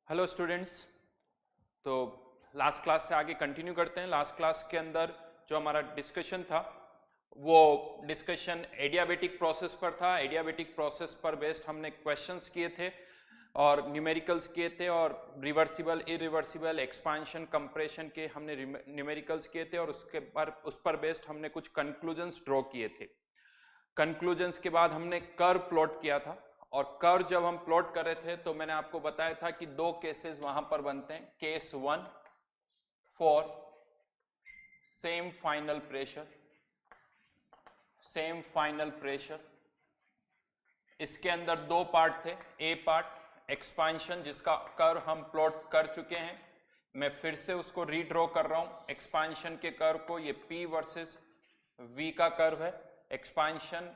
Hello students. तो last class से आगे कंटिन्यू करते हैं। लास्ट क्लास के अंदर जो हमारा डिस्कशन था वो डिस्कशन एडियाबेटिक प्रोसेस पर था। एडियाबेटिक प्रोसेस पर बेस्ड हमने क्वेश्चंस किए थे और न्यूमेरिकल्स किए थे और रिवर्सिबल इरिवर्सिबल एक्सपांशन कंप्रेशन के हमने न्यूमेरिकल्स किए थे और उस पर बेस्ड हमने कुछ कंक्लूजन्स ड्रॉ किए थे। कंक्लूजन्स के बाद हमने कर्व प्लॉट किया था और कर्व जब हम प्लॉट कर रहे थे तो मैंने आपको बताया था कि दो केसेस वहां पर बनते हैं। Case 1 for same final pressure, इसके अंदर दो पार्ट थे। ए पार्ट एक्सपांशन जिसका कर्व हम प्लॉट कर चुके हैं, मैं फिर से उसको रीड्रॉ कर रहा हूं एक्सपांशन के कर्व को। ये P वर्सेस V का कर्व है। एक्सपांशन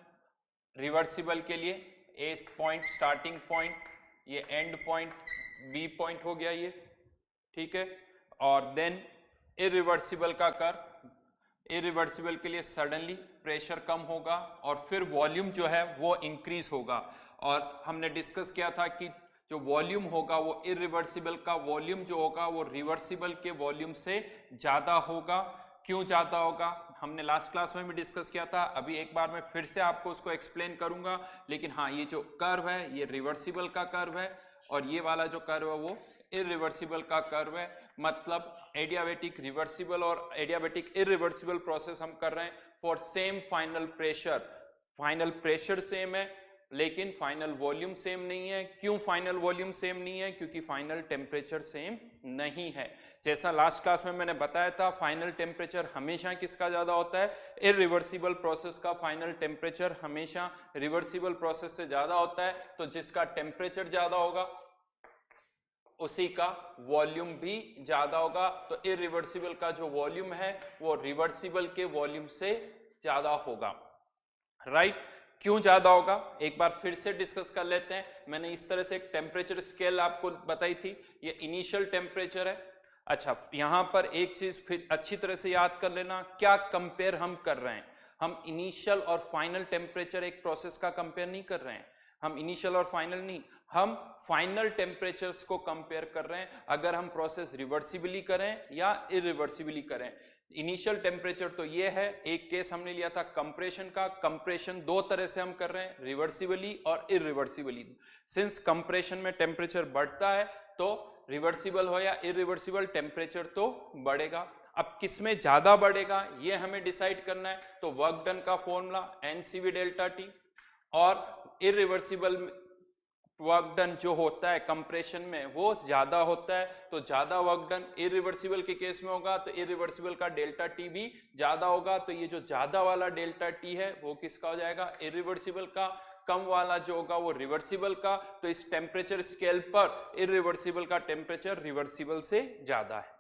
रिवर्सिबल के लिए ए पॉइंट स्टार्टिंग पॉइंट, ये एंड पॉइंट बी पॉइंट हो गया ये, ठीक है। और देन इरिवर्सिबल का कर्व, इरिवर्सिबल के लिए सडनली प्रेशर कम होगा और फिर वॉल्यूम जो है वो इंक्रीज होगा। और हमने डिस्कस किया था कि जो वॉल्यूम होगा वो इरिवर्सिबल का वॉल्यूम जो होगा वो रिवर्सिबल के वॉल्यूम से ज्यादा होगा। क्यों ज्यादा होगा हमने लास्ट क्लास में भी डिस्कस किया था। अभी एक बार मैं फिर से आपको उसको एक्सप्लेन करूंगा, लेकिन हाँ, ये जो कर्व है ये रिवर्सिबल का कर्व है और ये वाला जो कर्व है वो इरिवर्सिबल का कर्व है। मतलब एडियाबेटिक रिवर्सिबल और एडियाबेटिक इरिवर्सिबल प्रोसेस हम कर रहे हैं for same final pressure. Final pressure same है लेकिन फाइनल वॉल्यूम सेम नहीं है। क्यों फाइनल वॉल्यूम सेम नहीं है? क्योंकि फाइनल टेम्परेचर सेम नहीं है। जैसा लास्ट क्लास में मैंने बताया था, फाइनल टेम्परेचर हमेशा किसका ज्यादा होता है? इरिवर्सिबल प्रोसेस का फाइनल टेम्परेचर हमेशा रिवर्सिबल प्रोसेस से ज्यादा होता है। तो जिसका टेम्परेचर ज्यादा होगा उसी का वॉल्यूम भी ज्यादा होगा। तो इरिवर्सिबल का जो वॉल्यूम है वो रिवर्सिबल के वॉल्यूम से ज्यादा होगा, राइट? क्यों ज्यादा होगा एक बार फिर से डिस्कस कर लेते हैं। मैंने इस तरह से एक टेम्परेचर स्केल आपको बताई थी, ये इनिशियल टेम्परेचर है। अच्छा, यहां पर एक चीज फिर अच्छी तरह से याद कर लेना, क्या कंपेयर हम कर रहे हैं? हम इनिशियल और फाइनल टेम्परेचर एक प्रोसेस का कंपेयर नहीं कर रहे हैं। हम इनिशियल और फाइनल नहीं, हम फाइनल टेम्परेचर्स को कंपेयर कर रहे हैं। अगर हम प्रोसेस रिवर्सिबली करें या इरिवर्सिबली करें। इनिशियल टेम्परेचर तो ये है, एक केस हमने लिया था कंप्रेशन का। कंप्रेशन दो तरह से हम कर रहे हैं, रिवर्सिबली और इरिवर्सिबली। सिंस कंप्रेशन में टेम्परेचर बढ़ता है तो रिवर्सिबल हो या इरिवर्सिबल टेम्परेचर तो बढ़ेगा। अब किसमें ज्यादा बढ़ेगा ये हमें डिसाइड करना है। तो वर्क डन का फॉर्मूला NCV डेल्टा टी, और इरिवर्सिबल वर्क डन जो होता है कंप्रेशन में वो ज्यादा होता है। तो ज्यादा वर्क डन इरिवर्सिबल के केस में होगा तो इरिवर्सिबल का डेल्टा टी भी ज्यादा होगा। तो ये जो ज्यादा वाला डेल्टा टी है वो किसका हो जाएगा? इरिवर्सिबल का। कम वाला जो होगा वो रिवर्सिबल का। तो इस टेम्परेचर स्केल पर इरिवर्सिबल का टेम्परेचर रिवर्सिबल से ज्यादा है।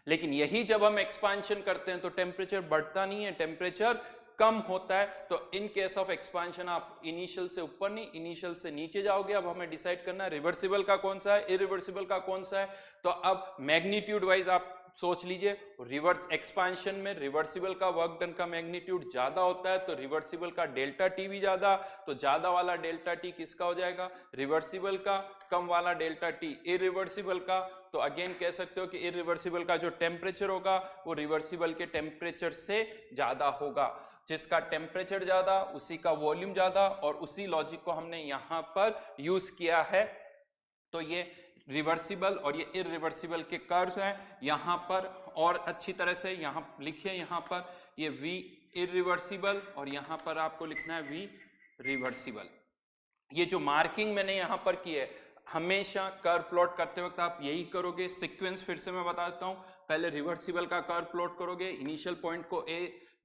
लेकिन यही जब हम एक्सपांशन करते हैं तो टेम्परेचर बढ़ता नहीं है, टेम्परेचर कम होता है। तो इन केस ऑफ एक्सपांशन आप इनिशियल से ऊपर नहीं, इनिशियल से नीचे जाओगे। अब हमें डिसाइड करना है रिवर्सिबल का कौन सा है, इरिवर्सिबल का कौन सा है। तो अब मैग्नीट्यूड वाइज आप सोच लीजिए, रिवर्स एक्सपांशन में रिवर्सिबल का वर्क डन का मैग्नीट्यूड ज्यादा होता है तो रिवर्सिबल का डेल्टा टी भी ज्यादा। तो ज्यादा वाला डेल्टा टी किसका हो जाएगा? रिवर्सिबल का। कम वाला डेल्टा टी इरिवर्सिबल का। तो अगेन कह सकते हो कि इरिवर्सिबल का जो टेम्परेचर होगा वो रिवर्सिबल के टेम्परेचर से ज्यादा होगा। जिसका टेम्परेचर ज्यादा उसी का वॉल्यूम ज्यादा, और उसी लॉजिक को हमने यहां पर यूज किया है। तो ये रिवर्सिबल और ये इरिवर्सिबल के कर्व्स हैं यहां पर, और अच्छी तरह से यहां लिखिए। यहां पर ये V इरिवर्सिबल और यहां पर आपको लिखना है V रिवर्सिबल। ये जो मार्किंग मैंने यहां पर की है, हमेशा कर्व प्लॉट करते वक्त आप यही करोगे। सीक्वेंस फिर से मैं बता देता हूं, पहले रिवर्सिबल का कर्व प्लॉट करोगे, इनिशियल पॉइंट को A,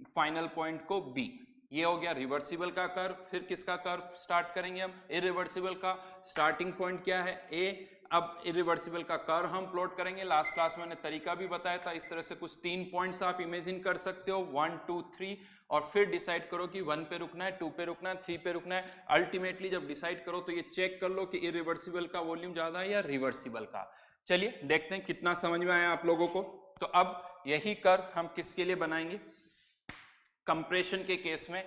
फाइनल पॉइंट को B। ये हो गया रिवर्सिबल का कर्व। फिर किसका कर्व स्टार्ट करेंगे हम? इरिवर्सिबल का। स्टार्टिंग पॉइंट क्या है? A। अब इरिवर्सिबल का कर्व हम प्लॉट करेंगे। लास्ट क्लास में मैंने तरीका भी बताया था। इस तरह से कुछ 3 पॉइंट्स आप इमेजिन कर सकते हो, 1 2 3, और फिर डिसाइड करो कि 1 पे रुकना है, 2 पे रुकना है, 3 पे रुकना है। अल्टीमेटली जब डिसाइड करो तो ये चेक कर लो कि इरिवर्सिबल का वॉल्यूम ज्यादा है या रिवर्सिबल का। चलिए देखते हैं कितना समझ में आया आप लोगों को। तो अब यही कर्व हम किसके लिए बनाएंगे? कंप्रेशन के केस में।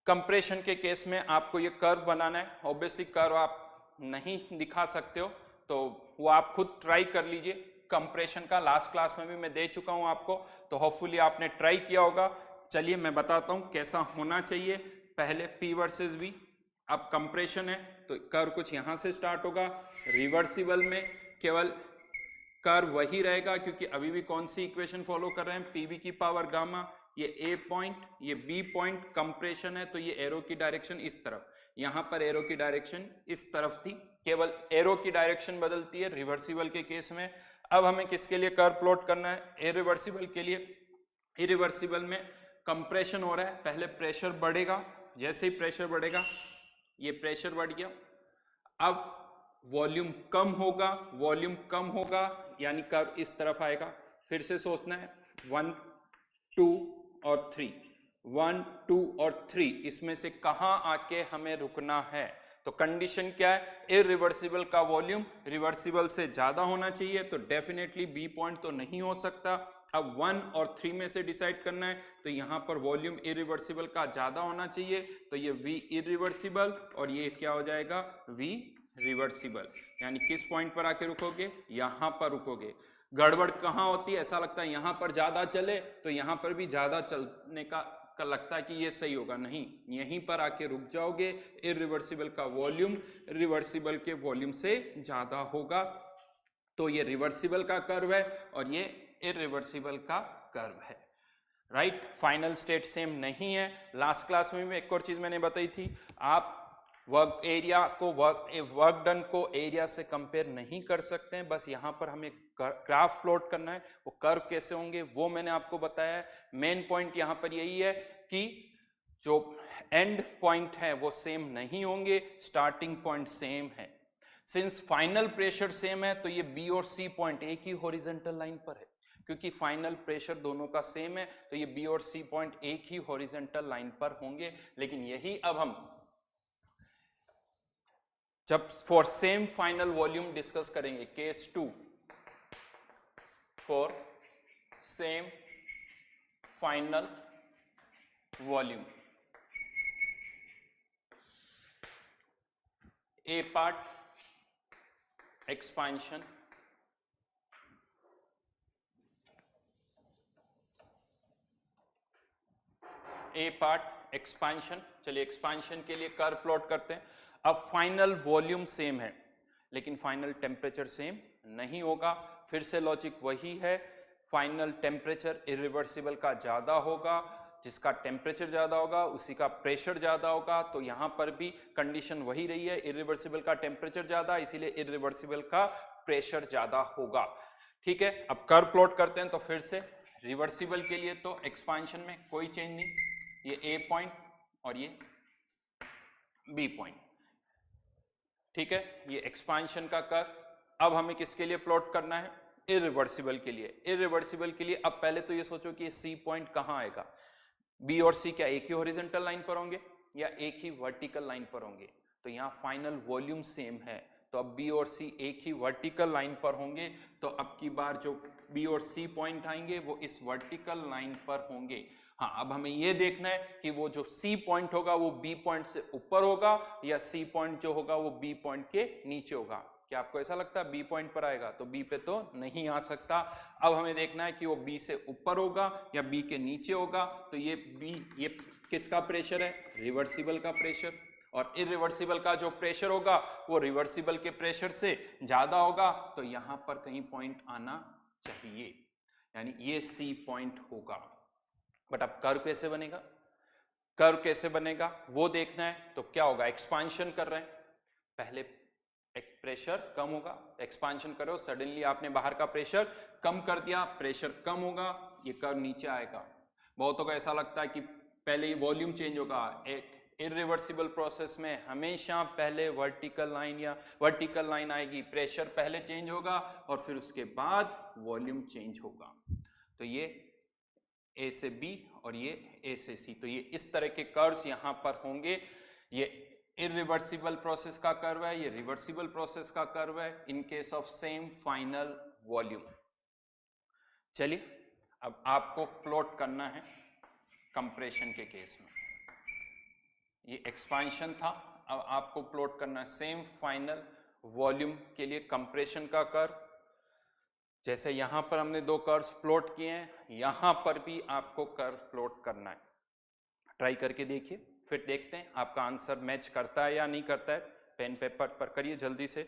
कंप्रेशन के केस में आपको ये कर्व बनाना है। ऑब्वियसली कर्व आप नहीं दिखा सकते हो तो वो आप खुद ट्राई कर लीजिए। कंप्रेशन का लास्ट क्लास में भी मैं दे चुका हूं आपको, तो होपफुली आपने ट्राई किया होगा। चलिए मैं बताता हूं कैसा होना चाहिए। पहले P वर्सेस V, अब कंप्रेशन है तो कर्व कुछ यहां से स्टार्ट होगा। रिवर्सिबल में केवल कर्व वही रहेगा, क्योंकि अभी भी कौन सी इक्वेशन फॉलो कर रहे हैं, PV की पावर गामा, ये A पॉइंट, ये B पॉइंट। कंप्रेशन है तो ये एरो की डायरेक्शन इस तरफ, यहां पर एरो की डायरेक्शन इस तरफ थी, केवल एरो की डायरेक्शन बदलती है रिवर्सिबल के केस में। अब हमें किसके लिए कर्व प्लॉट करना है, इरिवर्सिबल के लिए। इरिवर्सिबल में कंप्रेशन हो रहा है, पहले प्रेशर बढ़ेगा, जैसे ही प्रेशर बढ़ेगा, ये प्रेशर बढ़ गया, अब वॉल्यूम कम होगा, वॉल्यूम कम होगा यानी कर्व इस तरफ आएगा। फिर से सोचना है 1 2 और 3, 1 2 और 3, इसमें से कहां आके हमें रुकना है। तो कंडीशन क्या है, इरिवर्सिबल का वॉल्यूम रिवर्सिबल से ज्यादा होना चाहिए, तो डेफिनेटली बी पॉइंट तो नहीं हो सकता। अब 1 और 3 में से डिसाइड करना है, तो यहां पर वॉल्यूम इरिवर्सिबल का ज्यादा होना चाहिए, तो ये V इरिवर्सिबल और ये क्या हो जाएगा V रिवर्सिबल। यानी किस पॉइंट पर आके रुकोगे, यहां पर रुकोगे। गड़बड़ कहां होती है, ऐसा लगता है यहां पर ज्यादा चले तो यहां पर भी ज्यादा चलने का लगता है कि ये सही होगा, नहीं, यहीं पर आके रुक जाओगे। इरिवर्सिबल का वॉल्यूम रिवर्सिबल के वॉल्यूम से ज्यादा होगा, तो ये रिवर्सिबल का कर्व है और ये इरिवर्सिबल का कर्व है। राइट, फाइनल स्टेट सेम नहीं है। लास्ट क्लास में भी एक और चीज मैंने बताई थी, आप वर्क एरिया को वर्क डन को एरिया से कंपेयर नहीं कर सकते हैं। बस यहां पर हमें ग्राफ प्लॉट करना है, वो कर्व कैसे होंगे वो मैंने आपको बताया है। मेन पॉइंट यहां पर यही है कि जो एंड पॉइंट है वो सेम नहीं होंगे, स्टार्टिंग पॉइंट सेम है। सिंस फाइनल प्रेशर सेम है तो ये बी और सी पॉइंट एक ही हॉरिजॉन्टल लाइन पर है, क्योंकि फाइनल प्रेशर दोनों का सेम है, तो ये बी और सी पॉइंट एक ही हॉरिजॉन्टल लाइन पर होंगे। लेकिन यही अब हम जब for same final volume discuss करेंगे, case 2 for same final volume, A part expansion, A part expansion. चलिए एक्सपांशन के लिए कर्व प्लॉट करते हैं। अब फाइनल वॉल्यूम सेम है लेकिन फाइनल टेम्परेचर सेम नहीं होगा। फिर से लॉजिक वही है, फाइनल टेम्परेचर इरिवर्सिबल का ज्यादा होगा, जिसका टेम्परेचर ज्यादा होगा उसी का प्रेशर ज्यादा होगा। तो यहां पर भी कंडीशन वही रही है, इरिवर्सिबल का टेम्परेचर ज्यादा, इसीलिए इरिवर्सिबल का प्रेशर ज्यादा होगा। ठीक है, अब कर्व प्लॉट करते हैं। तो फिर से रिवर्सिबल के लिए तो एक्सपांशन में कोई चेंज नहीं, ये ए पॉइंट और ये बी पॉइंट। ठीक है, ये एक्सपांशन का कर्व। अब हमें किसके लिए प्लॉट करना है, इरिवर्सिबल के लिए। इरिवर्सिबल के लिए अब पहले तो ये सोचो कि सी पॉइंट कहां आएगा, बी और सी क्या एक ही हॉरिजॉन्टल लाइन पर होंगे या एक ही वर्टिकल लाइन पर होंगे। तो यहाँ फाइनल वॉल्यूम सेम है, तो अब बी और सी एक ही वर्टिकल लाइन पर होंगे। तो अब की बार जो बी और सी पॉइंट आएंगे वो इस वर्टिकल लाइन पर होंगे। हाँ, अब हमें ये देखना है कि वो जो सी पॉइंट होगा वो बी पॉइंट से ऊपर होगा या सी पॉइंट जो होगा वो बी पॉइंट के नीचे होगा। क्या आपको ऐसा लगता है बी पॉइंट पर आएगा, तो बी पे तो नहीं आ सकता। अब हमें देखना है कि वो बी से ऊपर होगा या बी के नीचे होगा। तो ये बी, ये किसका प्रेशर है, रिवर्सिबल का प्रेशर, और इरिवर्सिबल का जो प्रेशर होगा वो रिवर्सिबल के प्रेशर से ज्यादा होगा। तो यहां पर कहीं पॉइंट आना चाहिए, यानी ये सी पॉइंट होगा। बट अब कर्व कैसे बनेगा, कर्व कैसे बनेगा वो देखना है। तो क्या होगा, एक्सपांशन कर रहे हैं, पहले एक प्रेशर कम होगा, एक्सपांशन करो, सडनली आपने बाहर का प्रेशर कम कर दिया, प्रेशर कम होगा, ये कर्व नीचे आएगा। बहुतों को ऐसा लगता है कि पहले वॉल्यूम चेंज होगा। एक इरिवर्सिबल प्रोसेस में हमेशा पहले वर्टिकल लाइन या वर्टिकल लाइन आएगी, प्रेशर पहले चेंज होगा और फिर उसके बाद वॉल्यूम चेंज होगा। तो ये ए से बी और ये ए से सी, तो ये इस तरह के कर्व्स यहां पर होंगे। ये इरिवर्सिबल प्रोसेस का कर्व है, ये रिवर्सिबल प्रोसेस का कर्व है in case of same final volume. चलिए अब आपको प्लॉट करना है कंप्रेशन के केस में। ये एक्सपांशन था, अब आपको प्लॉट करना है सेम फाइनल वॉल्यूम के लिए कंप्रेशन का कर्व, जैसे यहां पर हमने दो कर्व्स प्लॉट किए हैं, यहां पर भी आपको कर्व प्लॉट करना है। ट्राई करके देखिए, फिर देखते हैं आपका आंसर मैच करता है या नहीं करता है। पेन पेपर पर करिए जल्दी से।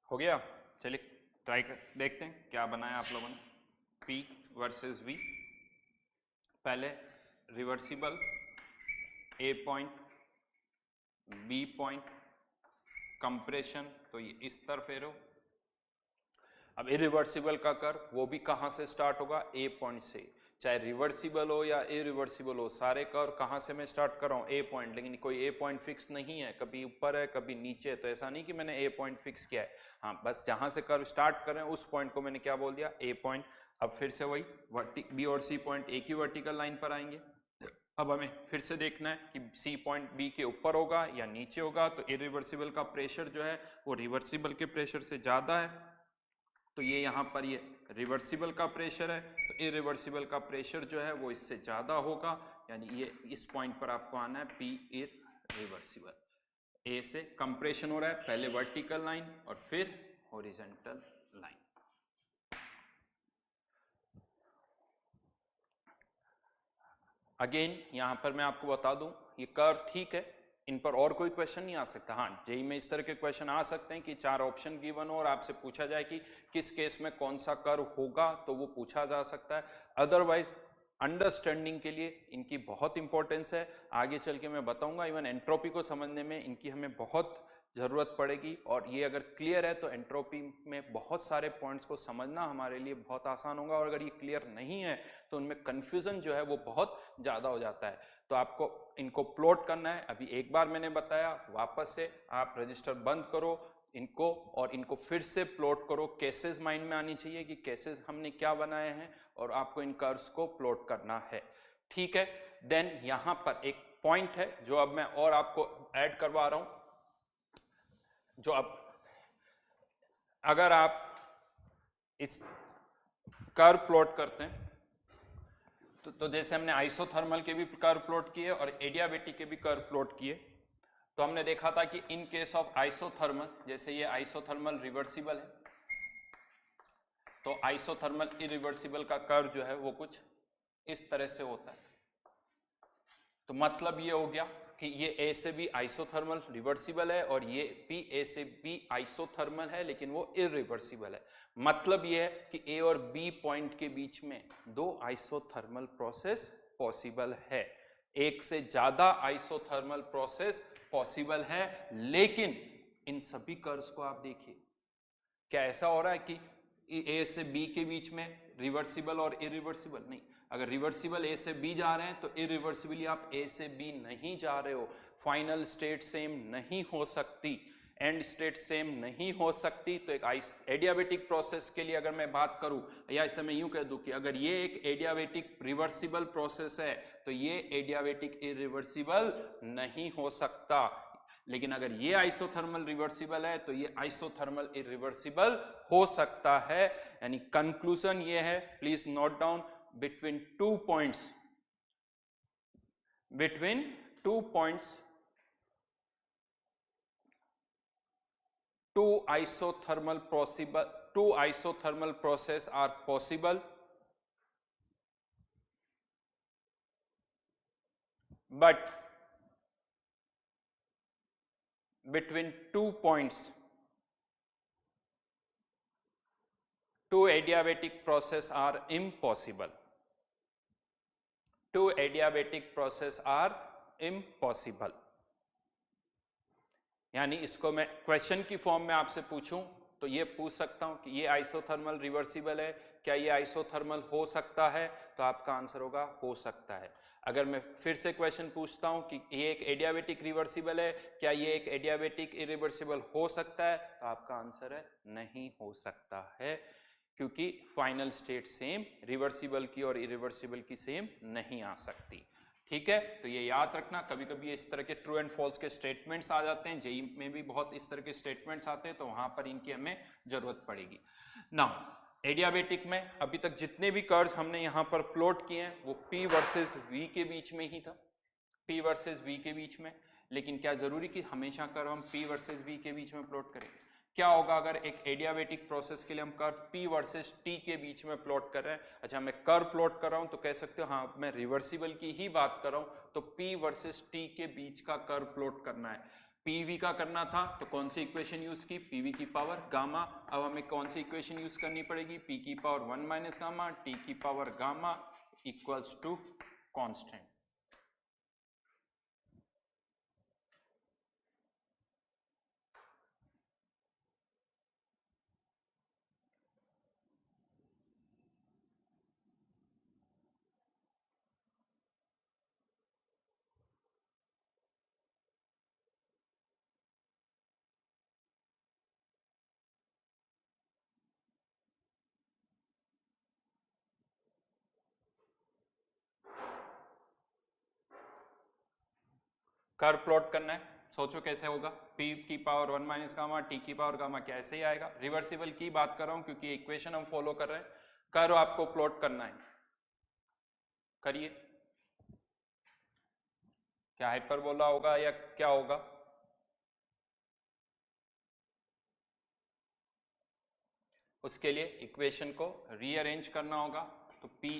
हो गया, चलिए ट्राई कर देखते हैं क्या बनाया आप लोगों ने। P वर्सेस V, पहले reversible A point, B point, compression, तो ये इस तरफ एरो। अब इरिवर्सिबल का कर्व वो भी कहां से स्टार्ट होगा, A पॉइंट से। चाहे रिवर्सिबल हो या इरिवर्सिबल हो, सारे कर्व कहां से मैं स्टार्ट कर रहा हूं, A पॉइंट। लेकिन कोई A पॉइंट फिक्स नहीं है, कभी ऊपर है कभी नीचे, तो ऐसा नहीं कि मैंने A पॉइंट फिक्स किया है। हाँ, बस जहां से कर्व स्टार्ट कर रहे हैं उस पॉइंट को मैंने क्या बोल दिया, A पॉइंट। अब फिर से वही B और C पॉइंट एक ही वर्टिकल लाइन पर आएंगे। अब हमें फिर से देखना है कि C पॉइंट B के ऊपर होगा या नीचे होगा। तो इरिवर्सिबल का प्रेशर जो है वो रिवर्सिबल के प्रेशर से ज्यादा है, तो ये यहाँ पर ये रिवर्सिबल का प्रेशर है, तो इरिवर्सिबल का प्रेशर जो है वो इससे ज्यादा होगा। यानी ये इस पॉइंट पर आपको आना है P इरिवर्सिबल। ए से कंप्रेशन हो रहा है, पहले वर्टिकल लाइन और फिर हॉरिजॉन्टल लाइन। अगेन यहां पर मैं आपको बता दूं, ये कर्व ठीक है, इन पर और कोई क्वेश्चन नहीं आ सकता। हाँ, जेईई में इस तरह के क्वेश्चन आ सकते हैं कि 4 ऑप्शन गिवन हो और आपसे पूछा जाए कि किस केस में कौन सा कर्व होगा, तो वो पूछा जा सकता है। अदरवाइज अंडरस्टैंडिंग के लिए इनकी बहुत इंपॉर्टेंस है, आगे चल के मैं बताऊंगा। इवन एंट्रोपी को समझने में इनकी हमें बहुत जरूरत पड़ेगी, और ये अगर क्लियर है तो एंट्रोपी में बहुत सारे पॉइंट्स को समझना हमारे लिए बहुत आसान होगा, और अगर ये क्लियर नहीं है तो उनमें कंफ्यूजन जो है वो बहुत ज़्यादा हो जाता है। तो आपको इनको प्लॉट करना है। अभी एक बार मैंने बताया, वापस से आप रजिस्टर बंद करो इनको और इनको फिर से प्लॉट करो। केसेस माइंड में आनी चाहिए कि केसेस हमने क्या बनाए हैं, और आपको इन कर्व्स को प्लॉट करना है। ठीक है, देन यहां पर एक पॉइंट है जो अब मैं और आपको ऐड करवा रहा हूं। जो अब अगर आप इस कर्व प्लॉट करते हैं तो जैसे हमने आइसोथर्मल के भी कर्व प्लॉट किए और एडियाबेटिक के भी कर्व प्लॉट किए, तो हमने देखा था कि इन केस ऑफ आइसोथर्मल, जैसे ये आइसोथर्मल रिवर्सिबल है, तो आइसोथर्मल इरिवर्सिबल का कर्व जो है वो कुछ इस तरह से होता है। तो मतलब ये हो गया कि ये ए से बी आइसोथर्मल रिवर्सिबल है, और ये भी ए से बी आइसोथर्मल है लेकिन वो इरिवर्सिबल है। मतलब ये है कि ए और बी पॉइंट के बीच में दो आइसोथर्मल प्रोसेस पॉसिबल है, एक से ज्यादा आइसोथर्मल प्रोसेस पॉसिबल है। लेकिन इन सभी कर्व्स को आप देखिए, क्या ऐसा हो रहा है कि ए से बी के बीच में रिवर्सिबल और इरिवर्सिबल? नहीं। अगर रिवर्सिबल ए से बी जा रहे हैं तो इरिवर्सिबली आप ए से बी नहीं जा रहे हो। फाइनल स्टेट सेम नहीं हो सकती, एंड स्टेट सेम नहीं हो सकती। तो एक एडियाबेटिक प्रोसेस के लिए अगर मैं बात करूं, या इसे मैं यूं कह दूं कि अगर ये एक एडियाबेटिक रिवर्सिबल प्रोसेस है तो ये एडियाबेटिक इरिवर्सिबल नहीं हो सकता। लेकिन अगर ये आइसोथर्मल रिवर्सिबल है तो ये आइसोथर्मल इरिवर्सिबल हो सकता है। यानी कंक्लूजन ये है, please note down, between two points two isothermal process are possible, but between 2 points two adiabatic process are impossible. 2 adiabatic process are impossible. यानी इसको मैं क्वेश्चन की फॉर्म में आपसे पूछूं तो ये पूछ सकता हूं कि ये आइसोथर्मल रिवर्सिबल है, क्या ये आइसोथर्मल हो सकता है, तो आपका आंसर होगा हो सकता है। अगर मैं फिर से क्वेश्चन पूछता हूं कि ये एक एडियाबेटिक रिवर्सिबल है, क्या ये एक एडियाबेटिक इरिवर्सिबल हो सकता है, तो आपका आंसर है नहीं हो सकता है, क्योंकि फाइनल स्टेट सेम रिवर्सिबल की और इरिवर्सिबल की सेम नहीं आ सकती। ठीक है, तो ये याद रखना। कभी कभी इस तरह के ट्रू एंड फॉल्स के स्टेटमेंट्स आ जाते हैं, जेई में भी बहुत इस तरह के स्टेटमेंट्स आते हैं, तो वहां पर इनकी हमें जरूरत पड़ेगी। नाउ एडियाबेटिक में अभी तक जितने भी कर्व्स हमने यहाँ पर प्लॉट किए हैं वो P वर्सेस V के बीच में ही था, P वर्सेस V के बीच में। लेकिन क्या जरूरी कि हमेशा कर्व हम P वर्सेस V के बीच में प्लॉट करें? क्या होगा अगर एक एडियाबेटिक प्रोसेस के लिए हम कर्व P वर्सेस T के बीच में प्लॉट कर रहे हैं? अच्छा, मैं कर्व प्लॉट कर रहा हूं तो कह सकते हो हाँ मैं रिवर्सिबल की ही बात कर रहा हूं, तो P वर्सेस T के बीच का कर्व प्लॉट करना है। PV का करना था तो कौन सी इक्वेशन यूज की? PV की पावर गामा। अब हमें कौन सी इक्वेशन यूज करनी पड़ेगी? P की पावर 1 माइनस गामा, T की power gamma equals to constant. Curve plot करना है, सोचो कैसे होगा? P की पावर 1 माइनस गामा, T की पावर गामा, क्या ऐसे ही आएगा? रिवर्सिबल की बात कर रहा हूं क्योंकि इक्वेशन हम फॉलो कर रहे हैं। कर्व आपको प्लॉट करना है, करिए। क्या हाइपरबोला होगा या क्या होगा? उसके लिए इक्वेशन को रीअरेंज करना होगा। तो P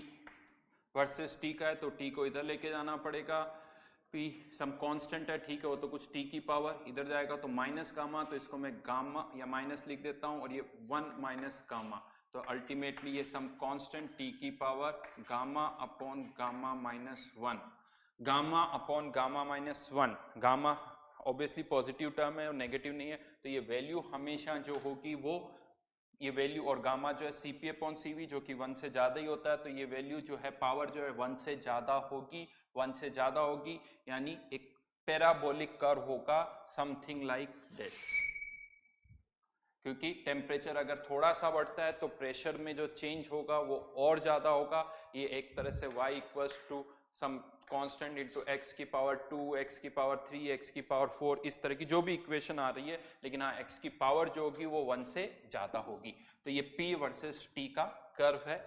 वर्सेस T का है तो T को इधर लेके जाना पड़ेगा। P सम कांस्टेंट है, ठीक है, वो तो कुछ T की पावर इधर जाएगा तो माइनस गामा, तो इसको मैं गामा या माइनस लिख देता हूं, और ये 1 माइनस गामा, तो अल्टीमेटली ये सम कांस्टेंट T की power gamma upon gamma minus 1, gamma upon gamma minus 1। Gamma obviously positive term है और नेगेटिव नहीं है, तो ये वैल्यू हमेशा जो होगी वो ये वैल्यू, और गामा जो है Cp अपॉन Cv जो कि 1 से ज्यादा ही होता है, तो ये वैल्यू जो है पावर जो है 1 से ज्यादा होगी, 1 से ज्यादा होगी, यानी एक पैराबोलिक कर्व होगा समथिंग लाइक दिस। क्योंकि टेम्परेचर अगर थोड़ा सा बढ़ता है तो प्रेशर में जो चेंज होगा वो और ज्यादा होगा। ये एक तरह से y equals to some constant into x की पावर 2, x की पावर 3, x की पावर 4, इस तरह की जो भी इक्वेशन आ रही है, लेकिन हाँ x की पावर जो होगी वो 1 से ज्यादा होगी। तो ये P वर्सेस T का कर्व है।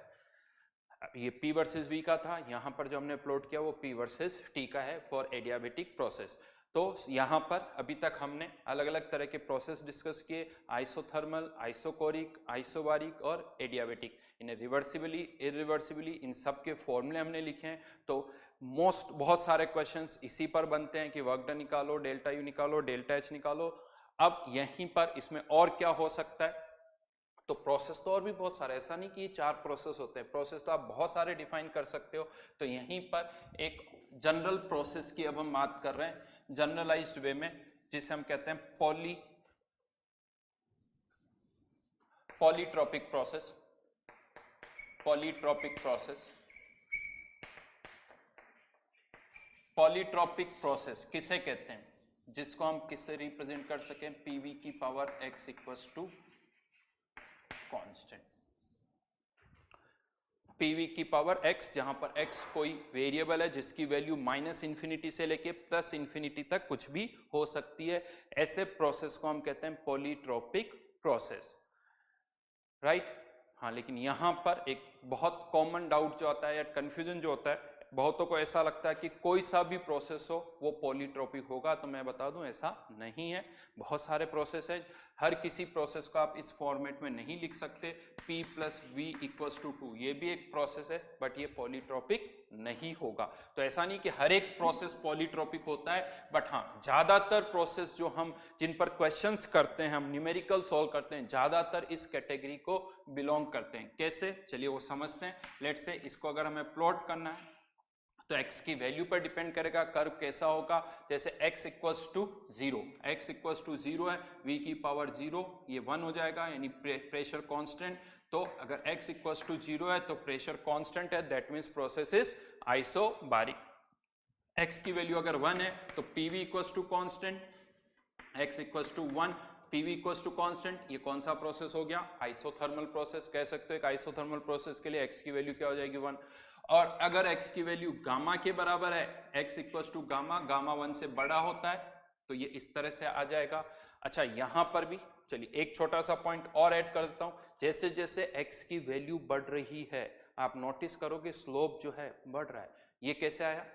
ये P वर्सेस V का था, यहाँ पर जो हमने प्लॉट किया वो P वर्सेस T का है फॉर एडियाबेटिक प्रोसेस। तो यहाँ पर अभी तक हमने अलग अलग तरह के प्रोसेस डिस्कस किए, आइसोथर्मल, आइसोकोरिक, आइसोबारिक और एडियाबेटिक। इन्हें रिवर्सिबली, इरिवर्सिबली, इन सब के फॉर्मूले हमने लिखे हैं। तो बहुत सारे क्वेश्चंस इसी पर बनते हैं कि वर्क डन निकालो, डेल्टा यू निकालो, डेल्टा एच निकालो। अब यहीं पर इसमें और क्या हो सकता है? तो प्रोसेस तो और भी बहुत सारे, ऐसा नहीं कि ये 4 प्रोसेस होते हैं, प्रोसेस तो आप बहुत सारे डिफाइन कर सकते हो। तो यहीं पर एक जनरल प्रोसेस की अब हम बात कर रहे हैं जनरलाइज्ड वे में, जिसे हम कहते हैं polytropic process. Polytropic process, polytropic process किसे कहते हैं? जिसको हम किससे रिप्रेजेंट कर सकें? PV की power x equals to constant. PV की पावर x, जहां पर x कोई वेरिएबल है जिसकी वैल्यू माइनस इंफिनिटी से लेके प्लस इंफिनिटी तक कुछ भी हो सकती है। ऐसे प्रोसेस को हम कहते हैं पॉलीट्रोपिक प्रोसेस, राइट? हाँ, लेकिन यहां पर एक बहुत कॉमन डाउट जो आता है या कंफ्यूजन जो होता है, बहुतों को ऐसा लगता है कि कोई सा भी प्रोसेस हो वो पॉलीट्रोपिक होगा। तो मैं बता दूं ऐसा नहीं है। बहुत सारे प्रोसेस है, हर किसी प्रोसेस को आप इस फॉर्मेट में नहीं लिख सकते। P plus V equals to 2, ये भी एक प्रोसेस है, बट ये पॉलीट्रोपिक नहीं होगा। तो ऐसा नहीं कि हर एक प्रोसेस पॉलीट्रोपिक होता है, बट हाँ ज्यादातर प्रोसेस जो हम जिन पर क्वेश्चंस करते हैं, हम न्यूमेरिकल सॉल्व करते हैं, ज्यादातर इस कैटेगरी को बिलोंग करते हैं। कैसे? चलिए वो समझते हैं। लेट्स से इसको अगर हमें प्लॉट करना है तो x की वैल्यू पर डिपेंड करेगा कर्व कैसा होगा। जैसे x equals to 0, x equals to 0 है, v की पावर 0, ये 1 हो जाएगा यानी प्रेशर कांस्टेंट। तो अगर x इक्वल्स टू 0 है तो प्रेशर कांस्टेंट है, that means process is isobaric. x की वैल्यू अगर 1 है तो pv equals to constant, x equals to 1, pv equals to constant. ये कौन सा प्रोसेस हो गया? आइसोथर्मल प्रोसेस कह सकते हो। एक आइसोथर्मल प्रोसेस के लिए x की वैल्यू क्या हो जाएगी? 1। और अगर x की वैल्यू गामा के बराबर है, x equals to gamma, gamma 1 से बड़ा होता है, तो ये इस तरह से आ जाएगा। अच्छा, यहां पर भी चलिए एक छोटा सा पॉइंट और ऐड कर देता हूं। जैसे जैसे x की वैल्यू बढ़ रही है, आप नोटिस करोगे स्लोप जो है बढ़ रहा है। ये कैसे आया?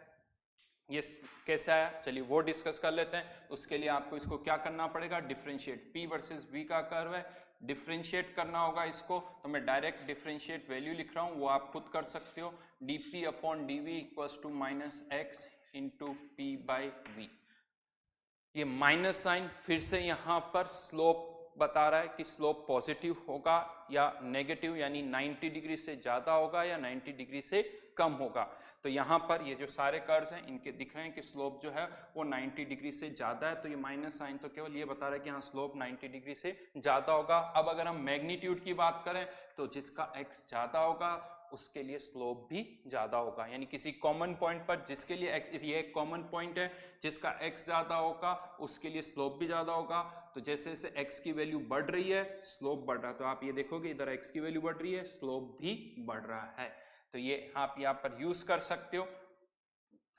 ये कैसे आया? चलिए वो डिस्कस कर लेते हैं। उसके लिए आपको इसको क्या करना पड़ेगा? डिफरेंशिएट। p वर्सेस v का कर्व है, डिफरेंशिएट करना होगा इसको। तो मैं डायरेक्ट डिफरेंशिएट वैल्यू लिख रहा हूं, वो आप खुद कर सकते हो। dp upon dv equals to minus x into p by v. ये माइनस साइन फिर से यहाँ पर स्लोप बता रहा है कि स्लोप पॉजिटिव होगा या नेगेटिव, यानी 90 डिग्री से ज्यादा होगा या 90 डिग्री से कम होगा। तो यहाँ पर ये जो सारे कर्व्स हैं इनके दिख रहे हैं कि स्लोप जो है वो 90 डिग्री से ज्यादा है। तो ये माइनस साइन तो केवल ये बता रहा है कि हाँ स्लोप 90 डिग्री से ज्यादा होगा। अब अगर हम मैग्नीट्यूड की बात करें तो जिसका x ज्यादा होगा उसके लिए स्लोप भी ज्यादा होगा। यानी किसी कॉमन पॉइंट पर जिसके लिए x, ये एक कॉमन पॉइंट है, जिसका x ज्यादा होगा उसके लिए स्लोप भी ज्यादा होगा। तो जैसे जैसे x की वैल्यू बढ़ रही है स्लोप बढ़ रहा है। तो आप ये देखोगे इधर x की वैल्यू बढ़ रही है, स्लोप भी बढ़ रहा है। तो ये आप यहाँ पर यूज कर सकते हो।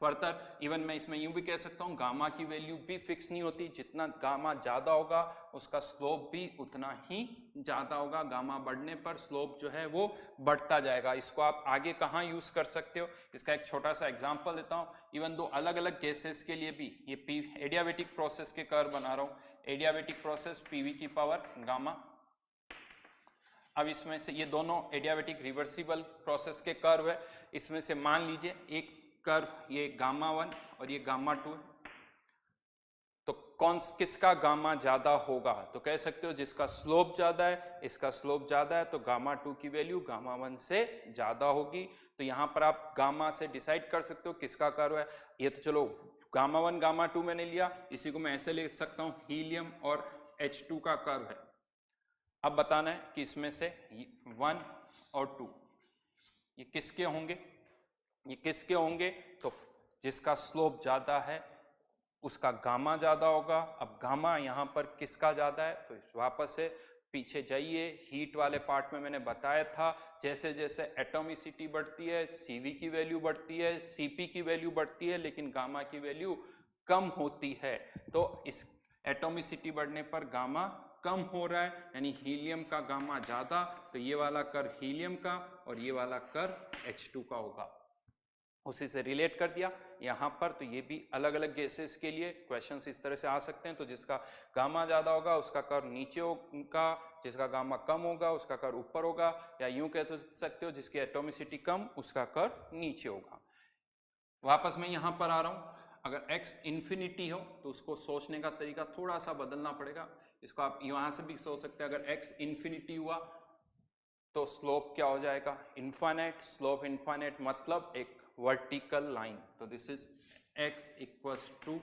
फर्दर इवन मैं इसमें यूं भी कह सकता हूँ गामा की वैल्यू भी फिक्स नहीं होती, जितना गामा ज्यादा होगा उसका स्लोप भी उतना ही ज्यादा होगा। गामा बढ़ने पर स्लोप जो है वो बढ़ता जाएगा। इसको आप आगे कहाँ यूज कर सकते हो, इसका एक छोटा सा एग्जांपल देता हूँ। इवन दो अलग अलग केसेस के लिए भी ये एडियाबेटिक प्रोसेस के कर्व बना रहा हूँ। एडियाबेटिक प्रोसेस पीवी की पावर गामा। अब इसमें से ये दोनों एडियाबेटिक रिवर्सिबल प्रोसेस के कर्व है। इसमें से मान लीजिए एक कर्व ये गामा 1 और ये गामा 2 है, तो कौन किसका गामा ज्यादा होगा? तो कह सकते हो जिसका स्लोप ज्यादा है, इसका स्लोप ज्यादा है, तो गामा 2 की वैल्यू गामा 1 से ज्यादा होगी। तो यहां पर आप गामा से डिसाइड कर सकते हो किसका कर्व है। ये तो चलो गामा 1 गामा 2 मैंने लिया, इसी को मैं ऐसे लिख सकता हूं हीलियम और H2 का कर्व है। अब बताना है कि इसमें से 1 और 2 ये किसके होंगे? ये किसके होंगे? तो जिसका स्लोप ज्यादा है उसका गामा ज्यादा होगा। अब गामा यहाँ पर किसका ज्यादा है? तो वापस से पीछे जाइए, हीट वाले पार्ट में मैंने बताया था जैसे जैसे एटॉमिसिटी बढ़ती है सीवी की वैल्यू बढ़ती है, सीपी की वैल्यू बढ़ती है, लेकिन गामा की वैल्यू कम होती है। तो इस एटॉमिसिटी बढ़ने पर गामा कम हो रहा है, यानी हीलियम का गामा ज्यादा। तो ये वाला कर्व हीलियम का और ये वाला कर्व H2 का होगा। उसी से रिलेट कर दिया यहाँ पर। तो ये भी अलग अलग गैसेस के लिए क्वेश्चंस इस तरह से आ सकते हैं। तो जिसका गामा ज्यादा होगा उसका कर्व नीचे होगा, जिसका गामा कम होगा उसका कर्व ऊपर होगा, या यूं कह सकते हो जिसकी एटॉमिसिटी कम उसका कर्व नीचे होगा। वापस मैं यहाँ पर आ रहा हूँ। अगर x इन्फिनिटी हो तो उसको सोचने का तरीका थोड़ा सा बदलना पड़ेगा। इसको आप यहाँ से भी सोच सकते हैं, अगर x इन्फिनिटी हुआ तो स्लोप क्या हो जाएगा? इनफाइनाइट। स्लोप इनफाइनाइट मतलब एक वर्टिकल लाइन। तो this is x equals to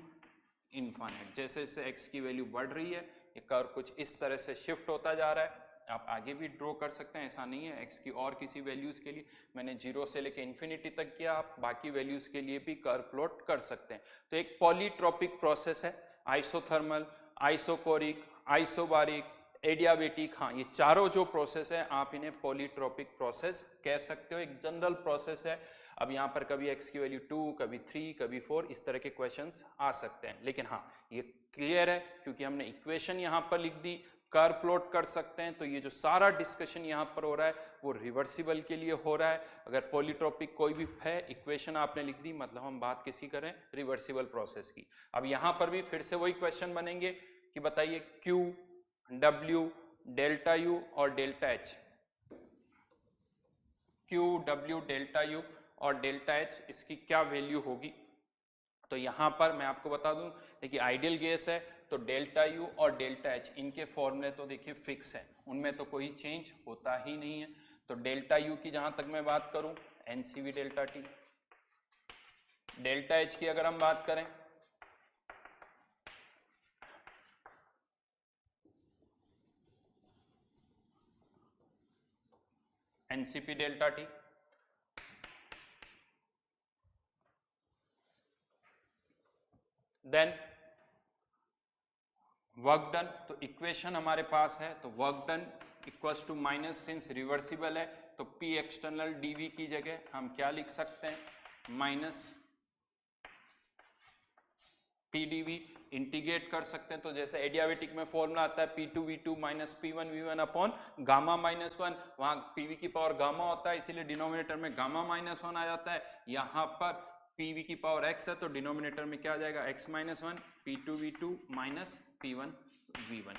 infinite. जैसे जैसे x की वैल्यू बढ़ रही है ये कर्व कुछ इस तरह से शिफ्ट होता जा रहा है। आप आगे भी ड्रॉ कर सकते हैं, ऐसा नहीं है। x की और किसी वैल्यूज के लिए मैंने 0 से लेकर इन्फिनिटी तक किया, आप बाकी वैल्यूज के लिए भी कर्व प्लॉट कर सकते हैं। तो एक पॉलीट्रोपिक प्रोसेस है, आइसोथर्मल, आइसोकोरिक, आइसोबारिक, एडियाबेटिक। हाँ, ये चारों जो प्रोसेस है आप इन्हें पॉलीट्रोपिक प्रोसेस कह सकते हो, एक जनरल प्रोसेस है। अब यहाँ पर कभी x की वैल्यू 2, कभी 3, कभी 4, इस तरह के क्वेश्चंस आ सकते हैं। लेकिन हाँ ये क्लियर है क्योंकि हमने इक्वेशन यहाँ पर लिख दी, कर्व प्लॉट कर सकते हैं। तो ये जो सारा डिस्कशन यहाँ पर हो रहा है वो रिवर्सिबल के लिए हो रहा है। अगर पॉलीट्रोपिक कोई भी है इक्वेशन आपने लिख दी, मतलब हम बात किसी करें रिवर्सिबल प्रोसेस की। अब यहाँ पर भी फिर से वही क्वेश्चन बनेंगे कि बताइए Q, W, डेल्टा U और delta H। Q, W, delta U और डेल्टा H इसकी क्या वैल्यू होगी? तो यहाँ पर मैं आपको बता दूं, देखिए आइडियल गैस है तो डेल्टा U और डेल्टा H इनके फॉर्मूले तो देखिए फिक्स है, उनमें तो कोई चेंज होता ही नहीं है। तो डेल्टा U की जहां तक मैं बात करूं NCV delta T, delta H की अगर हम बात करें, NCP delta T, then work done, तो इक्वेशन हमारे पास है, तो work done equals to minus, since reversible है तो पी एक्सटर्नल डीवी की जगह हम क्या लिख सकते हैं, माइनस पी डीवी, इंटीग्रेट कर सकते हैं। तो जैसे एडियाबेटिक में फॉर्मूला आता है P two V two minus P one V one upon gamma minus one, वहां पीवी की पावर गामा होता है इसीलिए डिनोमिनेटर में गामा माइनस वन आ जाता है। यहाँ पर पीवी की पावर एक्स है तो डिनोमिनेटर में क्या आ जाएगा, x minus one, P two V two minus P one V one.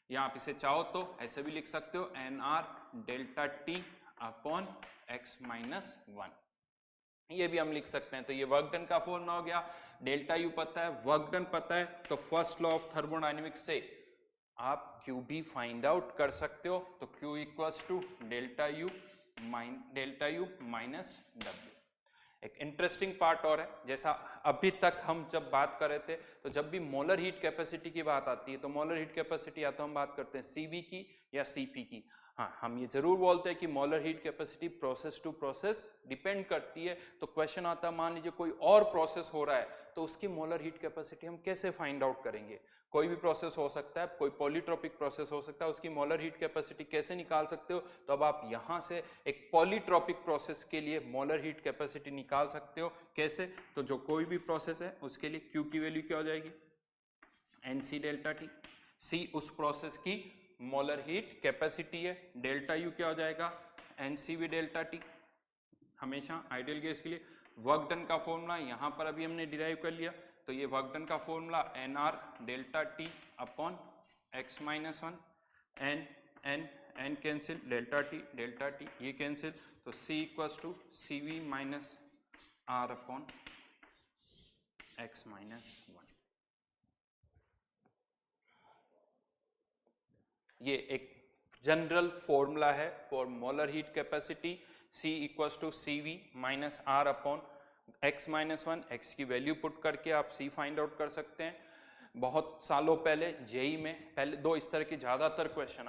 या आप इसे चाहो तो ऐसे भी लिख सकते हो, N R delta T upon x minus one, ये भी हम लिख सकते हैं। तो ये वर्क डन का फॉर्मूला हो गया। डेल्टा यू पता है, वर्क डन पता है, तो फर्स्ट लॉ ऑफ थर्मोडायनेमिक्स से आप क्यू भी फाइंड आउट कर सकते हो। तो Q equals to delta U minus W. एक इंटरेस्टिंग पार्ट और है, जैसा अभी तक हम जब बात कर रहे थे, तो जब भी मोलर हीट कैपेसिटी की बात आती है तो मोलर हीट कैपेसिटी या तो हम बात करते हैं सीवी की या सीपी की। हाँ, हम ये जरूर बोलते हैं कि molar heat capacity process to process depend करती है। तो क्वेश्चन आता है, मान लीजिए कोई और प्रोसेस हो रहा है तो उसकी मोलर हीट कैपेसिटी हम कैसे फाइंड आउट करेंगे। कोई भी प्रोसेस हो सकता है, कोई पॉलीट्रोपिक प्रोसेस हो सकता है, उसकी मोलर हीट कैपेसिटी कैसे निकाल सकते हो। तो अब आप यहाँ से एक पॉलीट्रोपिक प्रोसेस के लिए मोलर हीट कैपेसिटी निकाल सकते हो। कैसे, तो जो कोई भी प्रोसेस है उसके लिए Q की वैल्यू क्या हो जाएगी, NC डेल्टा टी। C उस प्रोसेस की मोलर हीट कैपेसिटी है, डेल्टा यू क्या हो जाएगा, NCV डेल्टा टी। हमेशा आइडियल गैस के लिए वर्क डन का फॉर्मूला यहाँ पर अभी हमने डिराइव कर लिया। तो ये वर्क डन का formula NR delta T upon x minus one, N cancel, delta T ये कैंसिल, तो C equals to CV minus R upon x minus one. ये एक जनरल फॉर्मूला है for molar heat capacity. C equals to CV minus R upon x minus one, x की value put करके आप C find out कर सकते हैं। बहुत सालों पहले जेई में पहले दो इस तरह के ज़्यादातर क्वेश्चन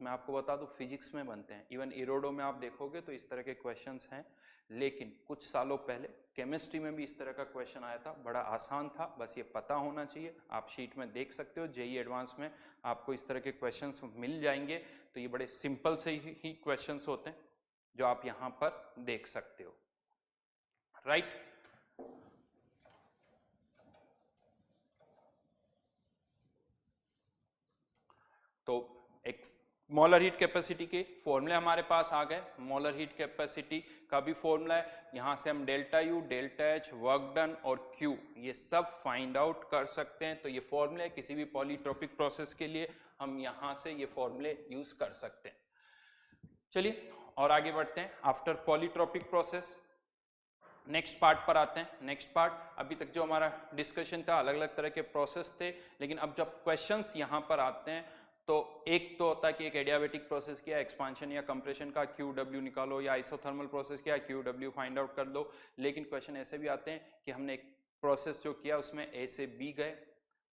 मैं आपको बता दूं फिजिक्स में बनते हैं, इवन इरोडो में आप देखोगे तो इस तरह के क्वेश्चंस हैं। लेकिन कुछ सालों पहले केमिस्ट्री में भी इस तरह का क्वेश्चन आया था, बड़ा आसान था, बस ये पता होना चाहिए। आप शीट में देख सकते हो, जेई एडवांस में आपको इस तरह के क्वेश्चंस मिल जाएंगे। तो ये बड़े सिंपल से ही क्वेश्चंस होते हैं जो आप यहाँ पर देख सकते हो, राइट। तो एक मोलर हीट कैपेसिटी के फॉर्मूले हमारे पास आ गए। मोलर हीट कैपेसिटी का भी फॉर्मूला है, यहाँ से हम delta U, delta H, work done और क्यू ये सब फाइंड आउट कर सकते हैं। तो ये फॉर्मूले किसी भी पॉलीट्रोपिक प्रोसेस के लिए हम यहाँ से ये फॉर्मूले यूज कर सकते हैं। चलिए और आगे बढ़ते हैं। After polytropic process next part पर आते हैं। नेक्स्ट पार्ट, अभी तक जो हमारा डिस्कशन था अलग अलग तरह के प्रोसेस थे, लेकिन अब जब क्वेश्चंस यहाँ पर आते हैं तो एक तो होता है कि एक एडियाबेटिक प्रोसेस किया, एक्सपांशन या कंप्रेशन का क्यू डब्ल्यू निकालो, या आइसोथर्मल प्रोसेस किया, क्यू डब्ल्यू फाइंड आउट कर दो। लेकिन क्वेश्चन ऐसे भी आते हैं कि हमने एक प्रोसेस जो किया उसमें ए से बी गए,